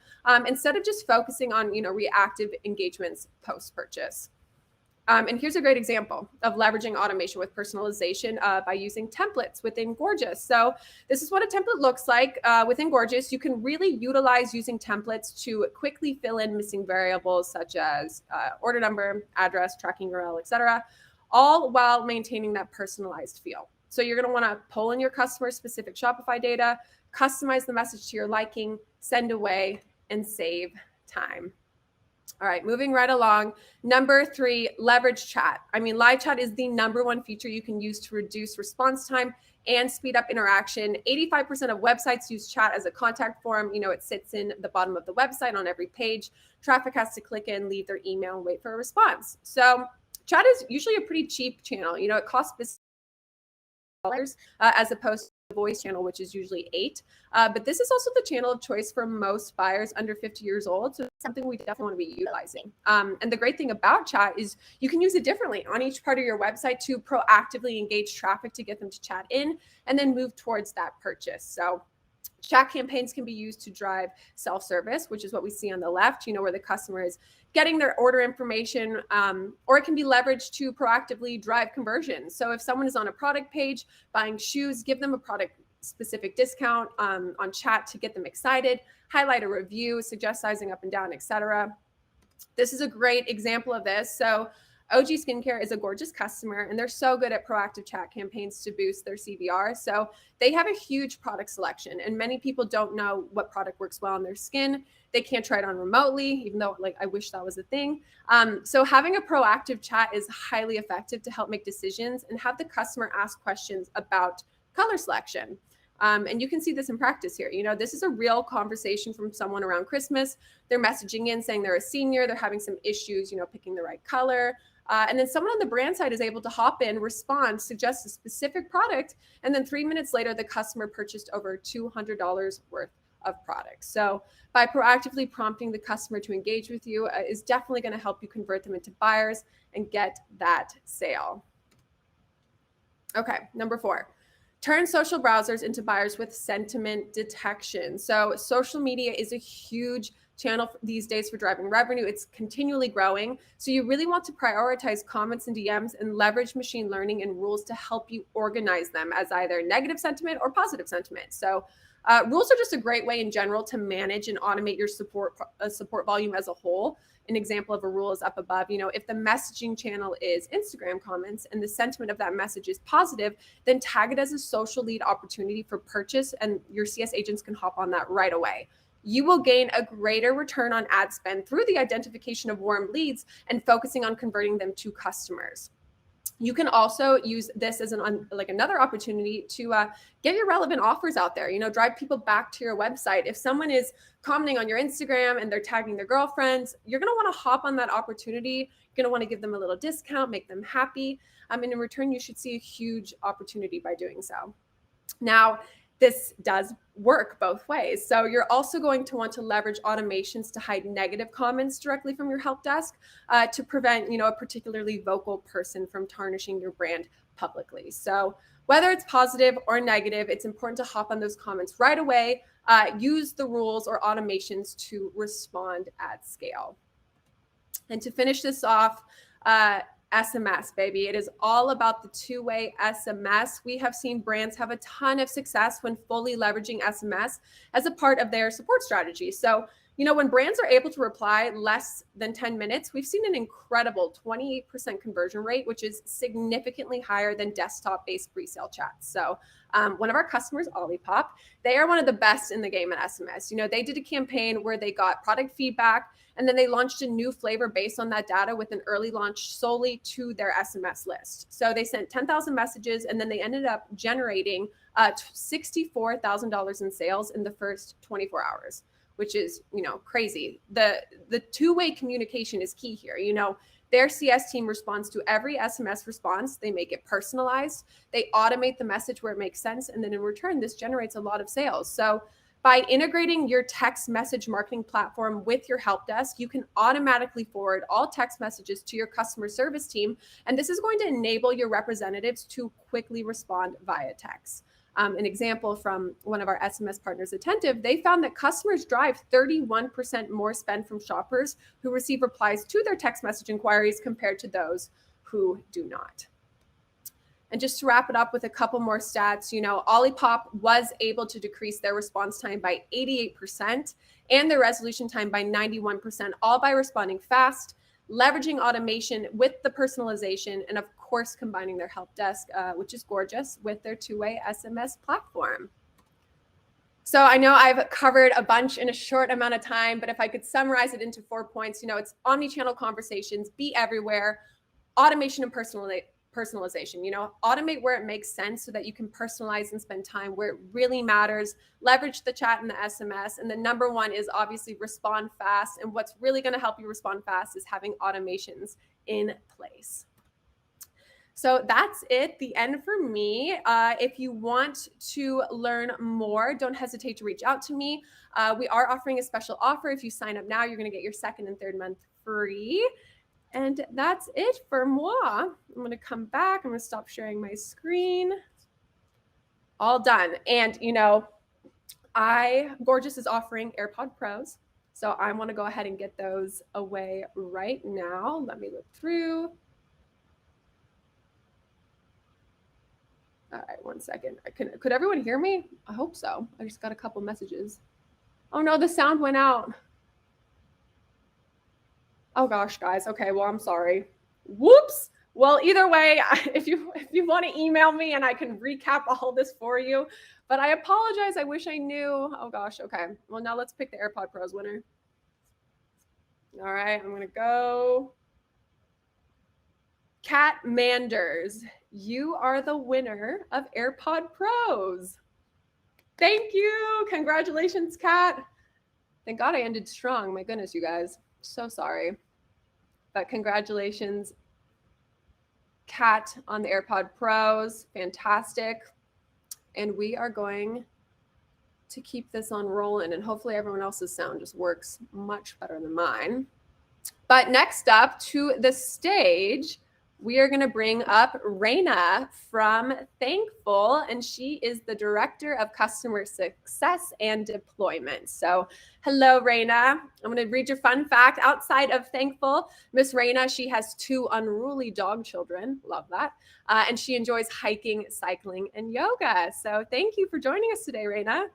instead of just focusing on, reactive engagements post-purchase. And here's a great example of leveraging automation with personalization by using templates within Gorgias. So this is what a template looks like within Gorgias. You can really utilize using templates to quickly fill in missing variables such as order number, address, tracking URL, etc., all while maintaining that personalized feel. So you're going to want to pull in your customer specific Shopify data, customize the message to your liking, send away, and save time. All right, moving right along. Number 3, leverage chat. I mean, live chat is the number one feature you can use to reduce response time and speed up interaction. 85% of websites use chat as a contact form. You know, it sits in the bottom of the website on every page. Traffic has to click in, leave their email, and wait for a response. So chat is usually a pretty cheap channel. You know, it costs as opposed to the voice channel, which is usually $8. But this is also the channel of choice for most buyers under 50 years old. So it's something we definitely want to be utilizing. And the great thing about chat is you can use it differently on each part of your website to proactively engage traffic to get them to chat in and then move towards that purchase. So chat campaigns can be used to drive self-service, which is what we see on the left, you know, where the customer is getting their order information, or it can be leveraged to proactively drive conversion. So if someone is on a product page buying shoes, give them a product specific discount on chat to get them excited, highlight a review, suggest sizing up and down, etc. This is a great example of this. So OG Skincare is a Gorgias customer, and they're so good at proactive chat campaigns to boost their CVR. So they have a huge product selection, and many people don't know what product works well on their skin. They can't try it on remotely, even though like I wish that was a thing. So having a proactive chat is highly effective to help make decisions and have the customer ask questions about color selection. And you can see this in practice here. You know, this is a real conversation from someone around Christmas. They're messaging in saying they're a senior, they're having some issues, you know, picking the right color. And then someone on the brand side is able to hop in, respond, suggest a specific product, and then 3 minutes later, the customer purchased over $200 worth of products. So by proactively prompting the customer to engage with you is definitely going to help you convert them into buyers and get that sale. Okay, number 4. Turn social browsers into buyers with sentiment detection. So social media is a huge channel these days for driving revenue. It's continually growing. So you really want to prioritize comments and DMs and leverage machine learning and rules to help you organize them as either negative sentiment or positive sentiment. So rules are just a great way in general to manage and automate your support volume as a whole. An example of a rule is up above. You know, if the messaging channel is Instagram comments and the sentiment of that message is positive, then tag it as a social lead opportunity for purchase, and your CS agents can hop on that right away. You will gain a greater return on ad spend through the identification of warm leads and focusing on converting them to customers. You can also use this as another opportunity to get your relevant offers out there, you know, drive people back to your website. If someone is commenting on your Instagram and they're tagging their girlfriends, you're going to want to hop on that opportunity. You're going to want to give them a little discount, make them happy. And in return, you should see a huge opportunity by doing so. Now, this does work both ways. So you're also going to want to leverage automations to hide negative comments directly from your help desk to prevent, you know, a particularly vocal person from tarnishing your brand publicly. So whether it's positive or negative, it's important to hop on those comments right away. Use the rules or automations to respond at scale. And to finish this off, SMS, baby. It is all about the two-way SMS. We have seen brands have a ton of success when fully leveraging SMS as a part of their support strategy. So, you know, when brands are able to reply less than 10 minutes, we've seen an incredible 28% conversion rate, which is significantly higher than desktop-based resale chats. So one of our customers, Olipop, they are one of the best in the game at SMS. You know, they did a campaign where they got product feedback, and then they launched a new flavor based on that data with an early launch solely to their SMS list. So they sent 10,000 messages, and then they ended up generating $64,000 in sales in the first 24 hours, which is, you know, crazy. The two-way communication is key here. You know, their CS team responds to every SMS response. They make it personalized. They automate the message where it makes sense. And then in return, this generates a lot of sales. So by integrating your text message marketing platform with your help desk, you can automatically forward all text messages to your customer service team. And this is going to enable your representatives to quickly respond via text. An example from one of our SMS partners, Attentive, they found that customers drive 31% more spend from shoppers who receive replies to their text message inquiries compared to those who do not. And just to wrap it up with a couple more stats, Olipop was able to decrease their response time by 88% and their resolution time by 91%, all by responding fast, leveraging automation with the personalization, and of course, combining their help desk, which is Gorgias, with their two-way SMS platform. So I know I've covered a bunch in a short amount of time, but if I could summarize it into 4 points, it's omni-channel conversations, be everywhere, automation and personalization. Automate where it makes sense so that you can personalize and spend time where it really matters. Leverage the chat and the SMS. And the number one is obviously respond fast. And what's really going to help you respond fast is having automations in place. So that's it, the end for me. If you want to learn more, don't hesitate to reach out to me. We are offering a special offer. If you sign up now, you're going to get your second and third month free. And that's it for moi. I'm going to come back. I'm going to stop sharing my screen. All done. And, Gorgias is offering AirPod Pros. So I want to go ahead and get those away right now. Let me look through. All right, 1 second. Could everyone hear me? I hope so. I just got a couple messages. Oh no, the sound went out. Oh gosh, guys. Okay, well, I'm sorry. Whoops. Well, either way, if you want to email me and I can recap all this for you, but I apologize. I wish I knew. Oh gosh. Okay. Well, now let's pick the AirPod Pros winner. All right, I'm gonna go. Kat Manders, you are the winner of AirPod Pros. Thank you. Congratulations, Kat. Thank God I ended strong. My goodness, you guys. So sorry. But congratulations, Kat, on the AirPod Pros. Fantastic. And we are going to keep this on rolling, and hopefully everyone else's sound just works much better than mine. But next up to the stage, we are going to bring up Raina from Thankful, and she is the Director of Customer Success and Deployment. So hello, Raina. I'm going to read your fun fact. Outside of Thankful, Miss Raina, she has 2 unruly dog children. Love that. And she enjoys hiking, cycling, and yoga. So thank you for joining us today, Raina.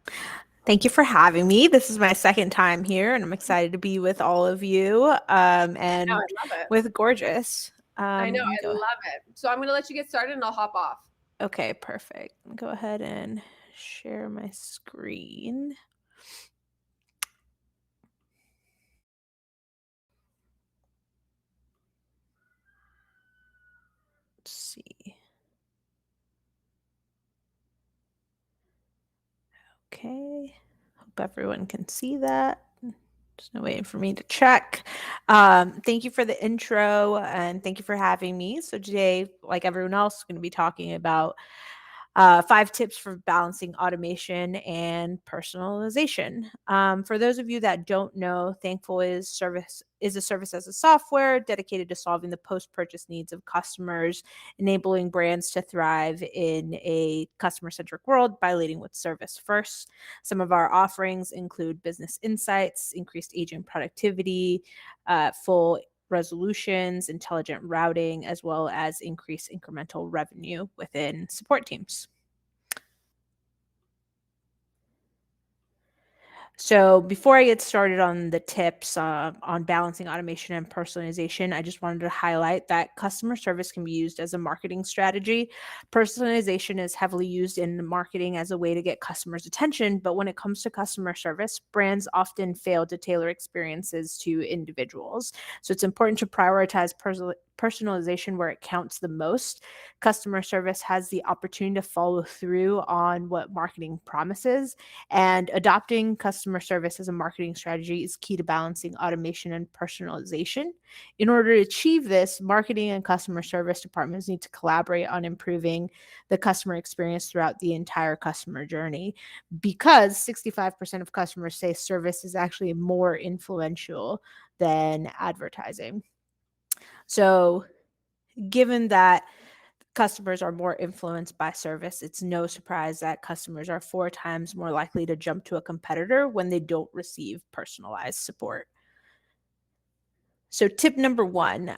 Thank you for having me. This is my second time here, and I'm excited to be with all of you and I love it. with Gorgias. I know, I love it. So I'm going to let you get started and I'll hop off. Okay, perfect. Go ahead and share my screen. Let's see. Okay, hope everyone can see that. There's no way for me to check. Thank you for the intro and thank you for having me. So today, like everyone else, I'm going to be talking about 5 tips for balancing automation and personalization. For those of you that don't know, Thankful is a service as a software dedicated to solving the post-purchase needs of customers, enabling brands to thrive in a customer-centric world by leading with service first. Some of our offerings include business insights, increased agent productivity, full resolutions, intelligent routing, as well as increased incremental revenue within support teams. So before I get started on the tips on balancing automation and personalization, I just wanted to highlight that customer service can be used as a marketing strategy. Personalization is heavily used in marketing as a way to get customers' attention, but when it comes to customer service, brands often fail to tailor experiences to individuals. So it's important to prioritize personalization where it counts the most. Customer service has the opportunity to follow through on what marketing promises, and adopting customer service as a marketing strategy is key to balancing automation and personalization. In order to achieve this, marketing and customer service departments need to collaborate on improving the customer experience throughout the entire customer journey, because 65% of customers say service is actually more influential than advertising. So given that customers are more influenced by service. It's no surprise that customers are 4 times more likely to jump to a competitor when they don't receive personalized support. So tip number 1,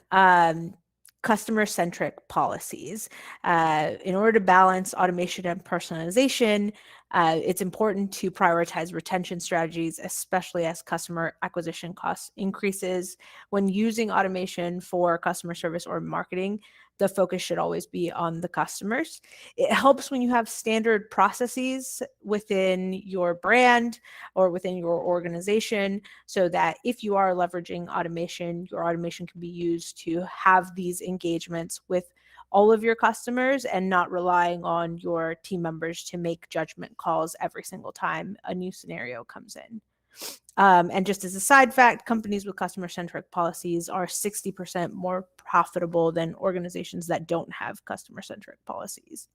customer-centric policies. In order to balance automation and personalization, it's important to prioritize retention strategies, especially as customer acquisition costs increases. When using automation for customer service or marketing, the focus should always be on the customers. It helps when you have standard processes within your brand or within your organization, so that if you are leveraging automation, your automation can be used to have these engagements with all of your customers and not relying on your team members to make judgment calls every single time a new scenario comes in. And just as a side fact, companies with customer-centric policies are 60% more profitable than organizations that don't have customer-centric policies.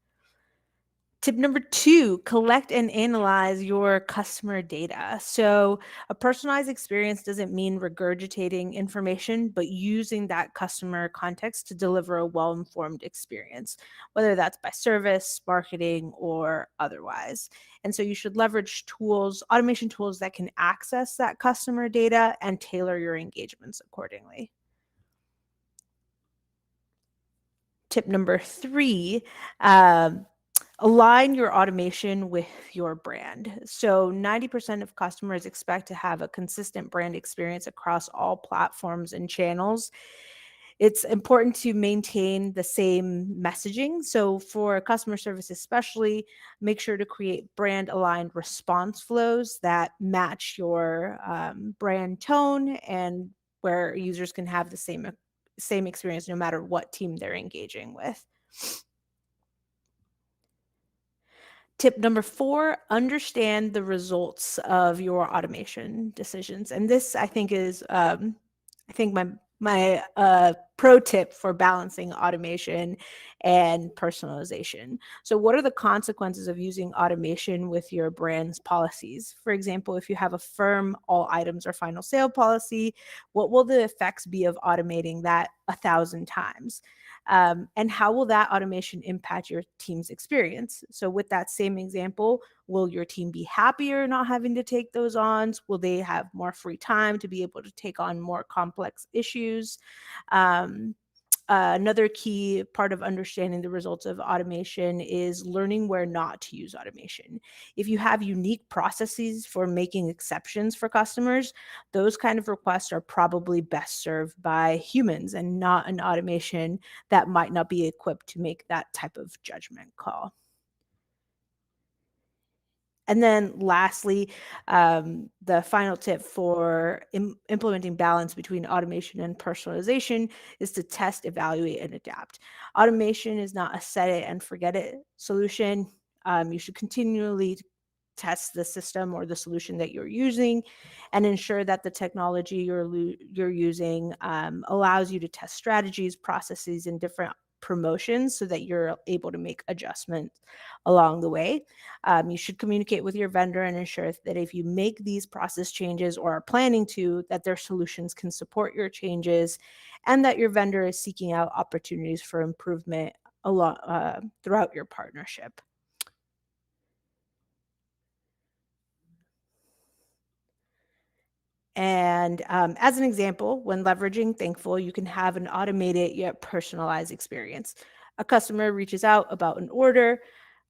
Tip number 2, collect and analyze your customer data. So a personalized experience doesn't mean regurgitating information, but using that customer context to deliver a well-informed experience, whether that's by service, marketing, or otherwise. And so you should leverage tools, automation tools that can access that customer data and tailor your engagements accordingly. Tip number 3, align your automation with your brand. So 90% of customers expect to have a consistent brand experience across all platforms and channels. It's important to maintain the same messaging. So for customer service especially, make sure to create brand aligned response flows that match your brand tone, and where users can have the same experience no matter what team they're engaging with. Tip number 4, understand the results of your automation decisions. And this, I think, is my pro tip for balancing automation and personalization. So what are the consequences of using automation with your brand's policies? For example, if you have a firm all items or final sale policy, what will the effects be of automating that 1,000 times? And how will that automation impact your team's experience? So with that same example, will your team be happier not having to take those on? Will they have more free time to be able to take on more complex issues? Another key part of understanding the results of automation is learning where not to use automation. If you have unique processes for making exceptions for customers, those kind of requests are probably best served by humans and not an automation that might not be equipped to make that type of judgment call. And then lastly, the final tip for implementing balance between automation and personalization is to test, evaluate, and adapt. Automation is not a set it and forget it solution. You should continually test the system or the solution that you're using and ensure that the technology you're using allows you to test strategies, processes, and different promotions so that you're able to make adjustments along the way. You should communicate with your vendor and ensure that if you make these process changes or are planning to, that their solutions can support your changes, and that your vendor is seeking out opportunities for improvement throughout your partnership. And as an example, when leveraging Thankful, you can have an automated yet personalized experience. A customer reaches out about an order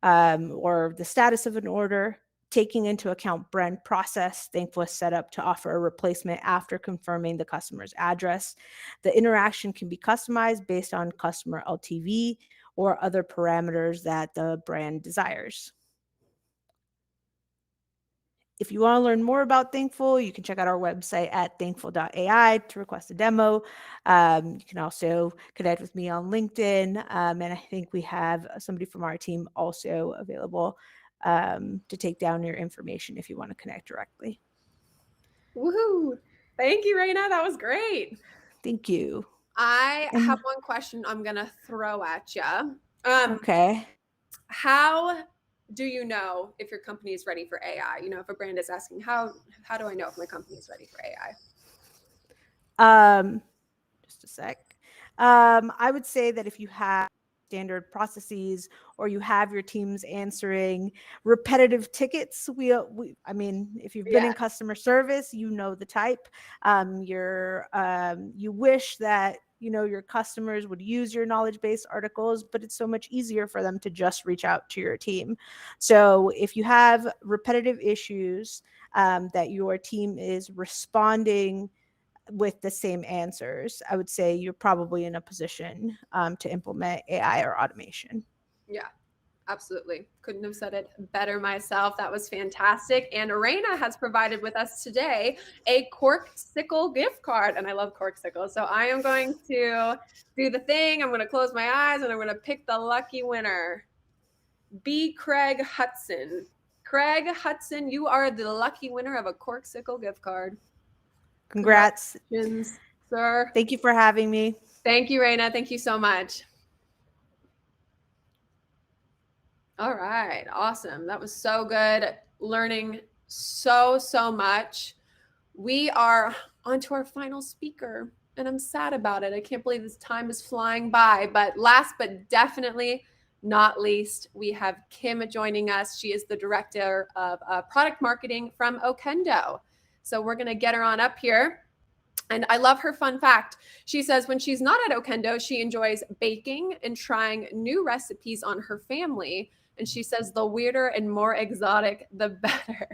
or the status of an order. Taking into account brand process, Thankful is set up to offer a replacement after confirming the customer's address. The interaction can be customized based on customer LTV or other parameters that the brand desires. If you want to learn more about Thankful, you can check out our website at thankful.ai to request a demo. You can also connect with me on LinkedIn. And I think we have somebody from our team also available to take down your information if you want to connect directly. Woohoo! Thank you, Raina. That was great. Thank you. I have one question I'm going to throw at you. Okay. How do you know if your company is ready for AI? You know, if a brand is asking, how do I know if my company is ready for AI? Just a sec. I would say that if you have standard processes, or you have your teams answering repetitive tickets. I mean, if you've been in customer service, you know the type. You wish that your customers would use your knowledge base articles, but it's so much easier for them to just reach out to your team. So if you have repetitive issues that your team is responding with the same answers, I would say you're probably in a position to implement AI or automation. Yeah, absolutely. Couldn't have said it better myself. That was fantastic. And Arena has provided with us today a Corksicle gift card. And I love Corksicle. So I am going to do the thing. I'm going to close my eyes and I'm going to pick the lucky winner. B. Craig Hudson. Craig Hudson, you are the lucky winner of a Corksicle gift card. Congrats, sir. Thank you for having me. Thank you, Raina. Thank you so much. All right. Awesome. That was so good. Learning so much. We are on to our final speaker, and I'm sad about it. I can't believe this time is flying by. But last but definitely not least, we have Kim joining us. She is the director of product marketing from Okendo. So we're going to get her on up here. And I love her fun fact. She says when she's not at Okendo, she enjoys baking and trying new recipes on her family. And she says the weirder and more exotic, the better.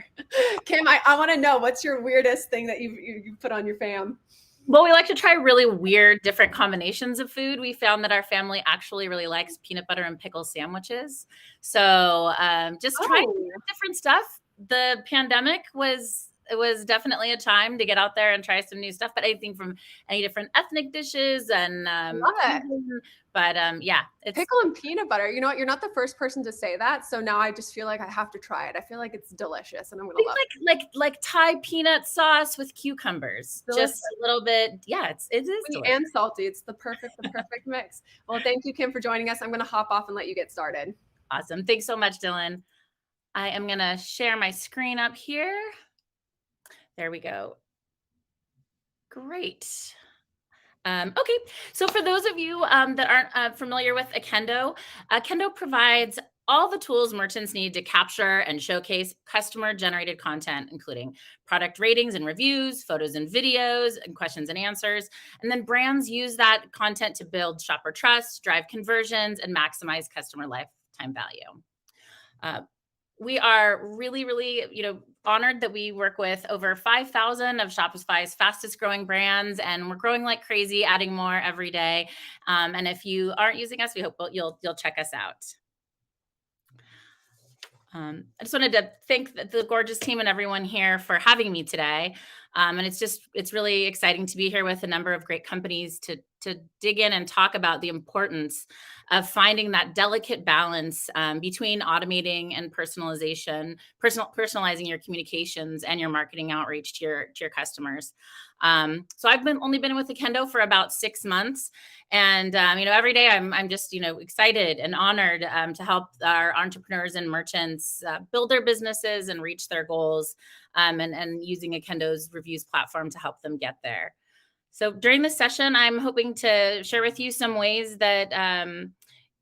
Kim, I want to know, what's your weirdest thing that you put on your fam? Well, we like to try really weird, different combinations of food. We found that our family actually really likes peanut butter and pickle sandwiches. So just trying different stuff. The pandemic was definitely a time to get out there and try some new stuff, but anything from any different ethnic dishes and yeah, it's pickle and peanut butter. You know what? You're not the first person to say that, so now I just feel like I have to try it. I feel like it's delicious, and I'm gonna love it. Like Thai peanut sauce with cucumbers, delicious. Just a little bit. Yeah, it is sweet and salty. It's the perfect mix. Well, thank you, Kim, for joining us. I'm gonna hop off and let you get started. Awesome. Thanks so much, Dylan. I am gonna share my screen up here. There we go. Great. Okay, so for those of you that aren't familiar with Okendo, Okendo provides all the tools merchants need to capture and showcase customer-generated content, including product ratings and reviews, photos and videos, and questions and answers. And then brands use that content to build shopper trust, drive conversions, and maximize customer lifetime value. We are really, honored that we work with over 5,000 of Shopify's fastest growing brands, and we're growing like crazy, adding more every day. And if you aren't using us, we hope you'll check us out. I just wanted to thank the Gorgias team and everyone here for having me today. And it's really exciting to be here with a number of great companies to dig in and talk about the importance of finding that delicate balance between automating and personalization, personalizing your communications and your marketing outreach to your customers. So I've only been with Okendo for about 6 months, and every day I'm just excited and honored to help our entrepreneurs and merchants build their businesses and reach their goals, and using Okendo's reviews platform to help them get there. So during this session, I'm hoping to share with you some ways that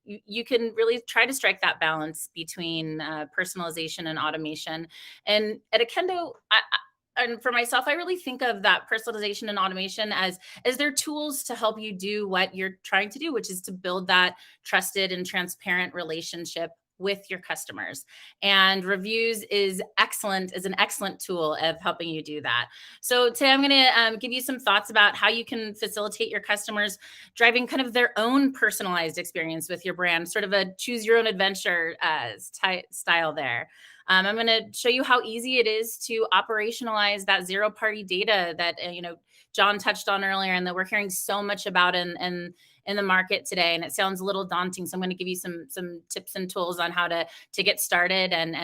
you can really try to strike that balance between personalization and automation. And at Okendo, and for myself, I really think of that personalization and automation as their tools to help you do what you're trying to do, which is to build that trusted and transparent relationship with your customers. And reviews is an excellent tool of helping you do that. So today I'm going to give you some thoughts about how you can facilitate your customers driving kind of their own personalized experience with your brand, sort of a choose your own adventure style there. I'm going to show you how easy it is to operationalize that zero-party data that John touched on earlier, and that we're hearing so much about in the market today, and it sounds a little daunting. So I'm going to give you some tips and tools on how to get started and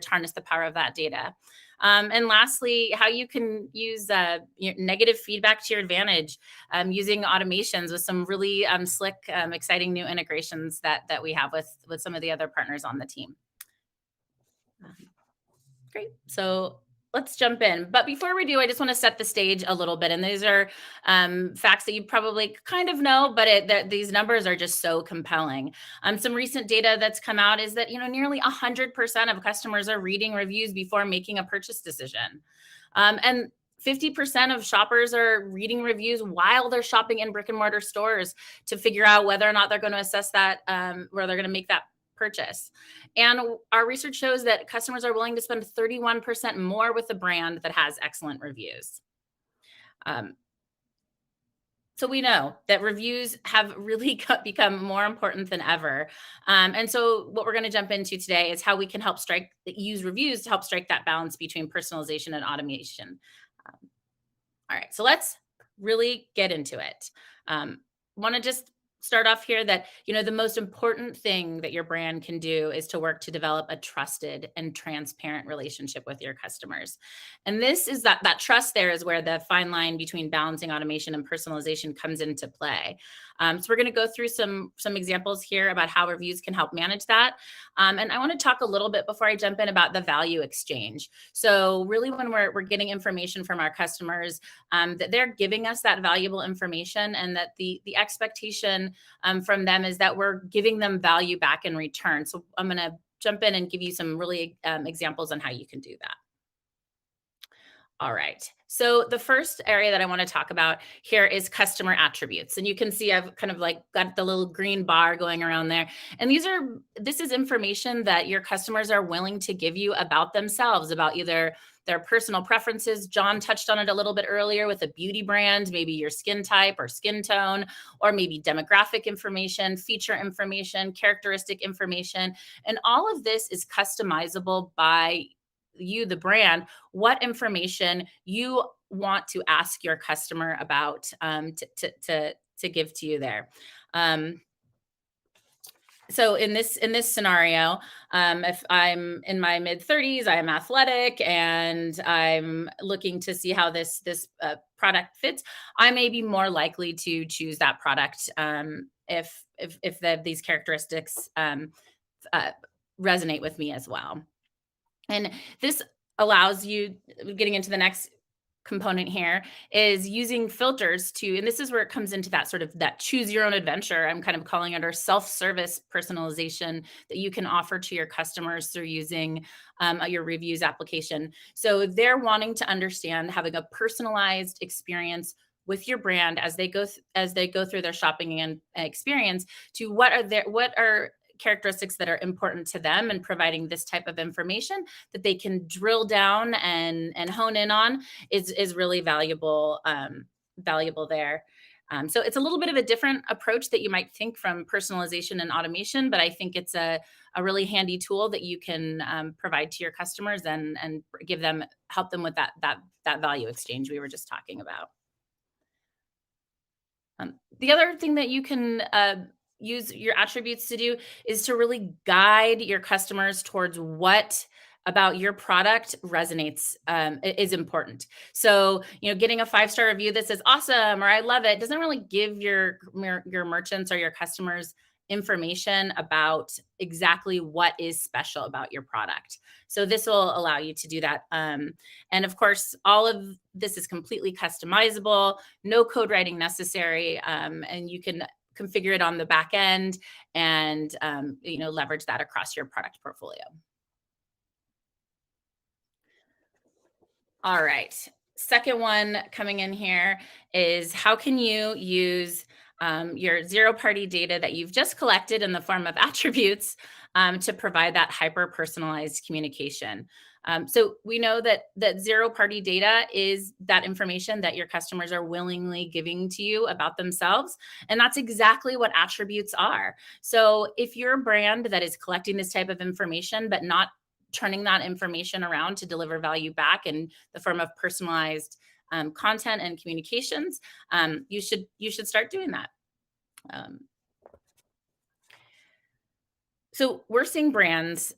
harness the power of that data. And lastly, how you can use negative feedback to your advantage using automations with some really slick, exciting new integrations that we have with some of the other partners on the team. Great. So let's jump in. But before we do, I just want to set the stage a little bit. And these are facts that you probably kind of know, but these numbers are just so compelling. Some recent data that's come out is that, nearly 100% of customers are reading reviews before making a purchase decision. And 50% of shoppers are reading reviews while they're shopping in brick and mortar stores to figure out whether or not they're going to assess that, where they're going to make that purchase. And our research shows that customers are willing to spend 31% more with a brand that has excellent reviews. So we know that reviews have really become more important than ever. And so what we're going to jump into today is how we can use reviews to help strike that balance between personalization and automation. All right, so let's really get into it. Want to just start off here that, the most important thing that your brand can do is to work to develop a trusted and transparent relationship with your customers. And this is that trust there is where the fine line between balancing automation and personalization comes into play. So we're going to go through some examples here about how reviews can help manage that. And I want to talk a little bit before I jump in about the value exchange. So really when we're getting information from our customers, that they're giving us that valuable information, and that the expectation from them is that we're giving them value back in return. So I'm going to jump in and give you some really examples on how you can do that. All right. So the first area that I want to talk about here is customer attributes. And you can see I've kind of like got the little green bar going around there. And this is information that your customers are willing to give you about themselves, about either their personal preferences. John touched on it a little bit earlier with a beauty brand, maybe your skin type or skin tone, or maybe demographic information, feature information, characteristic information. And all of this is customizable by you, the brand, what information you want to ask your customer about to give to you there. So in this scenario, if I'm in my mid 30s, I am athletic, and I'm looking to see how this product fits, I may be more likely to choose that product if these characteristics resonate with me as well. And this allows you, getting into the next component here, is using filters and this is where it comes into that sort of that choose your own adventure. I'm kind of calling it our self-service personalization that you can offer to your customers through using your reviews application. So they're wanting to understand having a personalized experience with your brand as they go through their shopping and experience, to what are characteristics that are important to them, and providing this type of information that they can drill down and hone in on is really valuable there. So it's a little bit of a different approach that you might think from personalization and automation, but I think it's a really handy tool that you can provide to your customers and help them with that value exchange we were just talking about. The other thing that you can use your attributes to do is to really guide your customers towards what about your product resonates, is important. So, getting a 5-star review that says awesome or I love it doesn't really give your merchants or your customers information about exactly what is special about your product. So this will allow you to do that. And of course, all of this is completely customizable, no code writing necessary, and you can configure it on the back end and leverage that across your product portfolio. All right. Second one coming in here is how can you use your zero-party data that you've just collected in the form of attributes to provide that hyper-personalized communication. So we know that zero-party data is that information that your customers are willingly giving to you about themselves, and that's exactly what attributes are. So if you're a brand that is collecting this type of information but not turning that information around to deliver value back in the form of personalized content and communications, you should start doing that. So we're seeing brands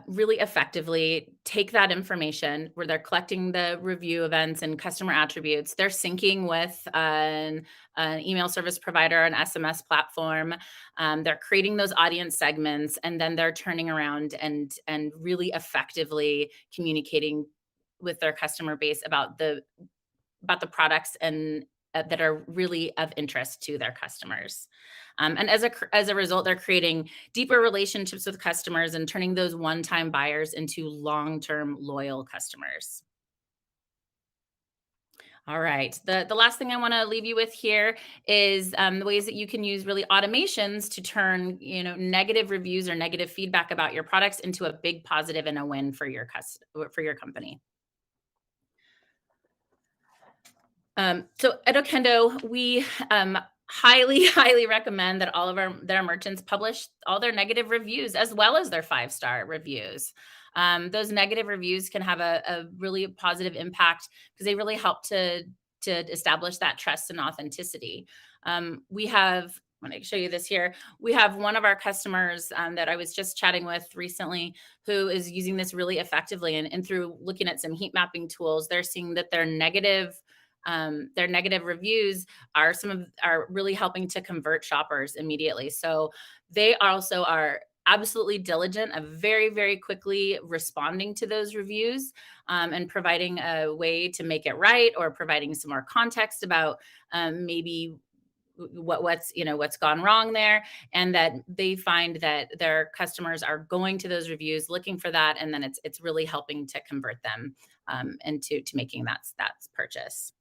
really effectively take that information where they're collecting the review events and customer attributes. They're syncing with an email service provider, an SMS platform. They're creating those audience segments, and then they're turning around and really effectively communicating their customer base about the products and that are really of interest to their customers. And as a result, they're creating deeper relationships with customers and turning those one-time buyers into long-term loyal customers. All right. The last thing I want to leave you with here is the ways that you can use really automations to turn negative reviews or negative feedback about your products into a big positive and a win for your company. So at Okendo, we highly recommend that all of their merchants publish all their negative reviews as well as their 5-star reviews. Those negative reviews can have a really positive impact because they really help to establish that trust and authenticity. I want to show you this here. We have one of our customers that I was just chatting with recently who is using this really effectively. And through looking at some heat mapping tools, they're seeing that their negative reviews are really helping to convert shoppers immediately. So they also are absolutely diligent of very, very quickly responding to those reviews and providing a way to make it right, or providing some more context about maybe what's gone wrong there, and that they find that their customers are going to those reviews looking for that, and then it's really helping to convert them into making that purchase.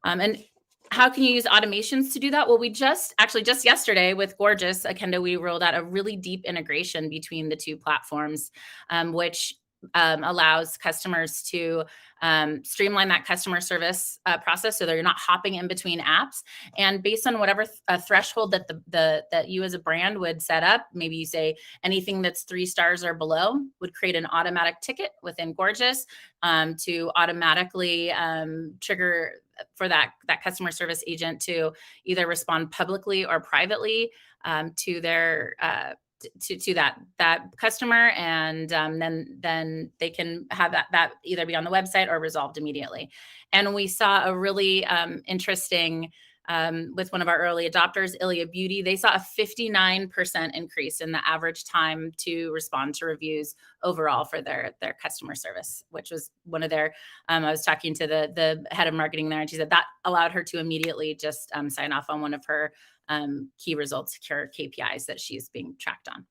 And how can you use automations to do that? Well, we just yesterday with Gorgias, Okendo, we rolled out a really deep integration between the two platforms, which allows customers to streamline that customer service process so that you're not hopping in between apps. And based on whatever threshold that you as a brand would set up, maybe you say anything that's 3 stars or below would create an automatic ticket within Gorgias to automatically trigger for that customer service agent to either respond publicly or privately to their to that customer, and then they can have that either be on the website or resolved immediately. And we saw a really interesting with one of our early adopters, Ilia Beauty. They saw a 59% increase in the average time to respond to reviews overall for their customer service, which was one of their, I was talking to the head of marketing there, and she said that allowed her to immediately just sign off on one of her key results, her KPIs that she's being tracked on.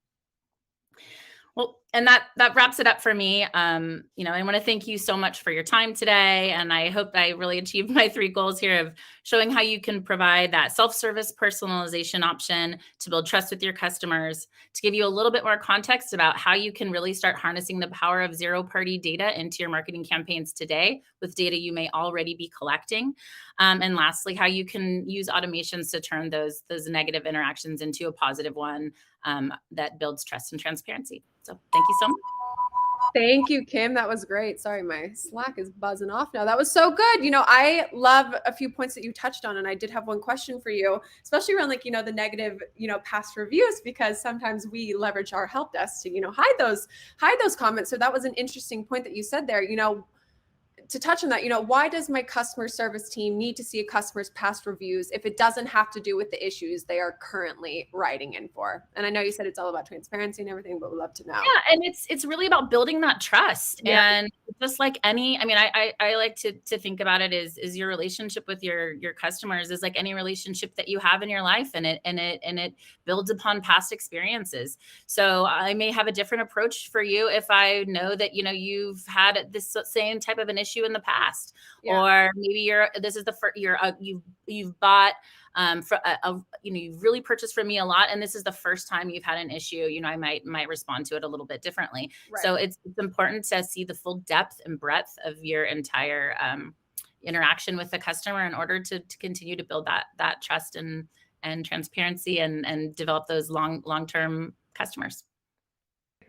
Well, and that wraps it up for me. I want to thank you so much for your time today. And I hope I really achieved my 3 goals here of showing how you can provide that self-service personalization option to build trust with your customers, to give you a little bit more context about how you can really start harnessing the power of zero-party data into your marketing campaigns today with data you may already be collecting. And lastly, how you can use automations to turn those negative interactions into a positive one that builds trust and transparency. So thank you so much. Thank you, Kim. That was great. Sorry, my Slack is buzzing off now. That was so good. I love a few points that you touched on, and I did have one question for you, especially around the negative, past reviews, because sometimes we leverage our help desk to, hide those comments. So that was an interesting point that you said there. To touch on that, why does my customer service team need to see a customer's past reviews if it doesn't have to do with the issues they are currently writing in for? And I know you said it's all about transparency and everything, but we'd love to know. Yeah, and it's really about building that trust. Yeah. And just like I like to think about it is your relationship with your customers is like any relationship that you have in your life, and it builds upon past experiences. So I may have a different approach for you if I know that you've had this same type of an issue in the past, or maybe you've bought you've really purchased from me a lot, and this is the first time you've had an issue. I might respond to it a little bit differently. Right. So it's important to see the full depth and breadth of your entire interaction with the customer in order to continue to build that trust and transparency and develop those long-term customers.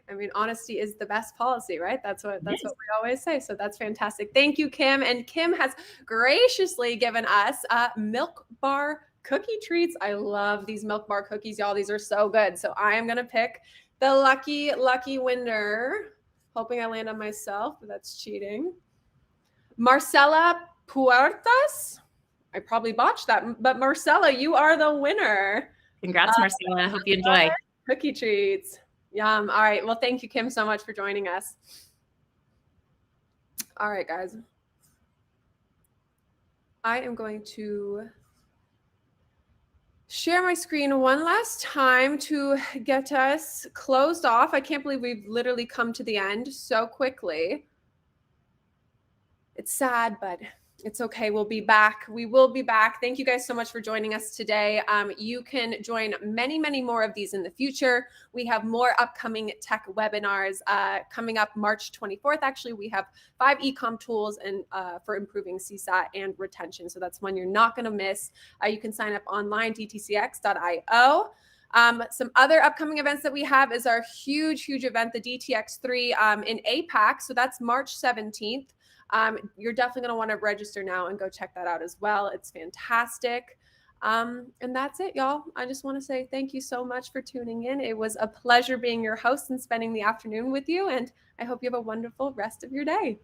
I mean, honesty is the best policy, right? That's what we always say. So that's fantastic. Thank you, Kim. And Kim has graciously given us Milk Bar cookie treats. I love these Milk Bar cookies, y'all. These are so good. So I am going to pick the lucky winner. Hoping I land on myself, but that's cheating. Marcela Puertas. I probably botched that, but Marcela, you are the winner. Congrats, Marcela. I hope you enjoy. Cookie treats. Yum. All right. Well, thank you, Kim, so much for joining us. All right, guys. I am going to share my screen one last time to get us closed off. I can't believe we've literally come to the end so quickly. It's sad, but it's okay. We'll be back. We will be back. Thank you guys so much for joining us today. You can join many, many more of these in the future. We have more upcoming tech webinars coming up March 24th. Actually, we have 5 e-com tools and for improving CSAT and retention. So that's one you're not going to miss. You can sign up online, dtcx.io. Some other upcoming events that we have is our huge event, the DTX3 in APAC. So that's March 17th. You're definitely going to want to register now and go check that out as well. It's fantastic. And that's it, y'all. I just want to say thank you so much for tuning in. It was a pleasure being your host and spending the afternoon with you. And I hope you have a wonderful rest of your day.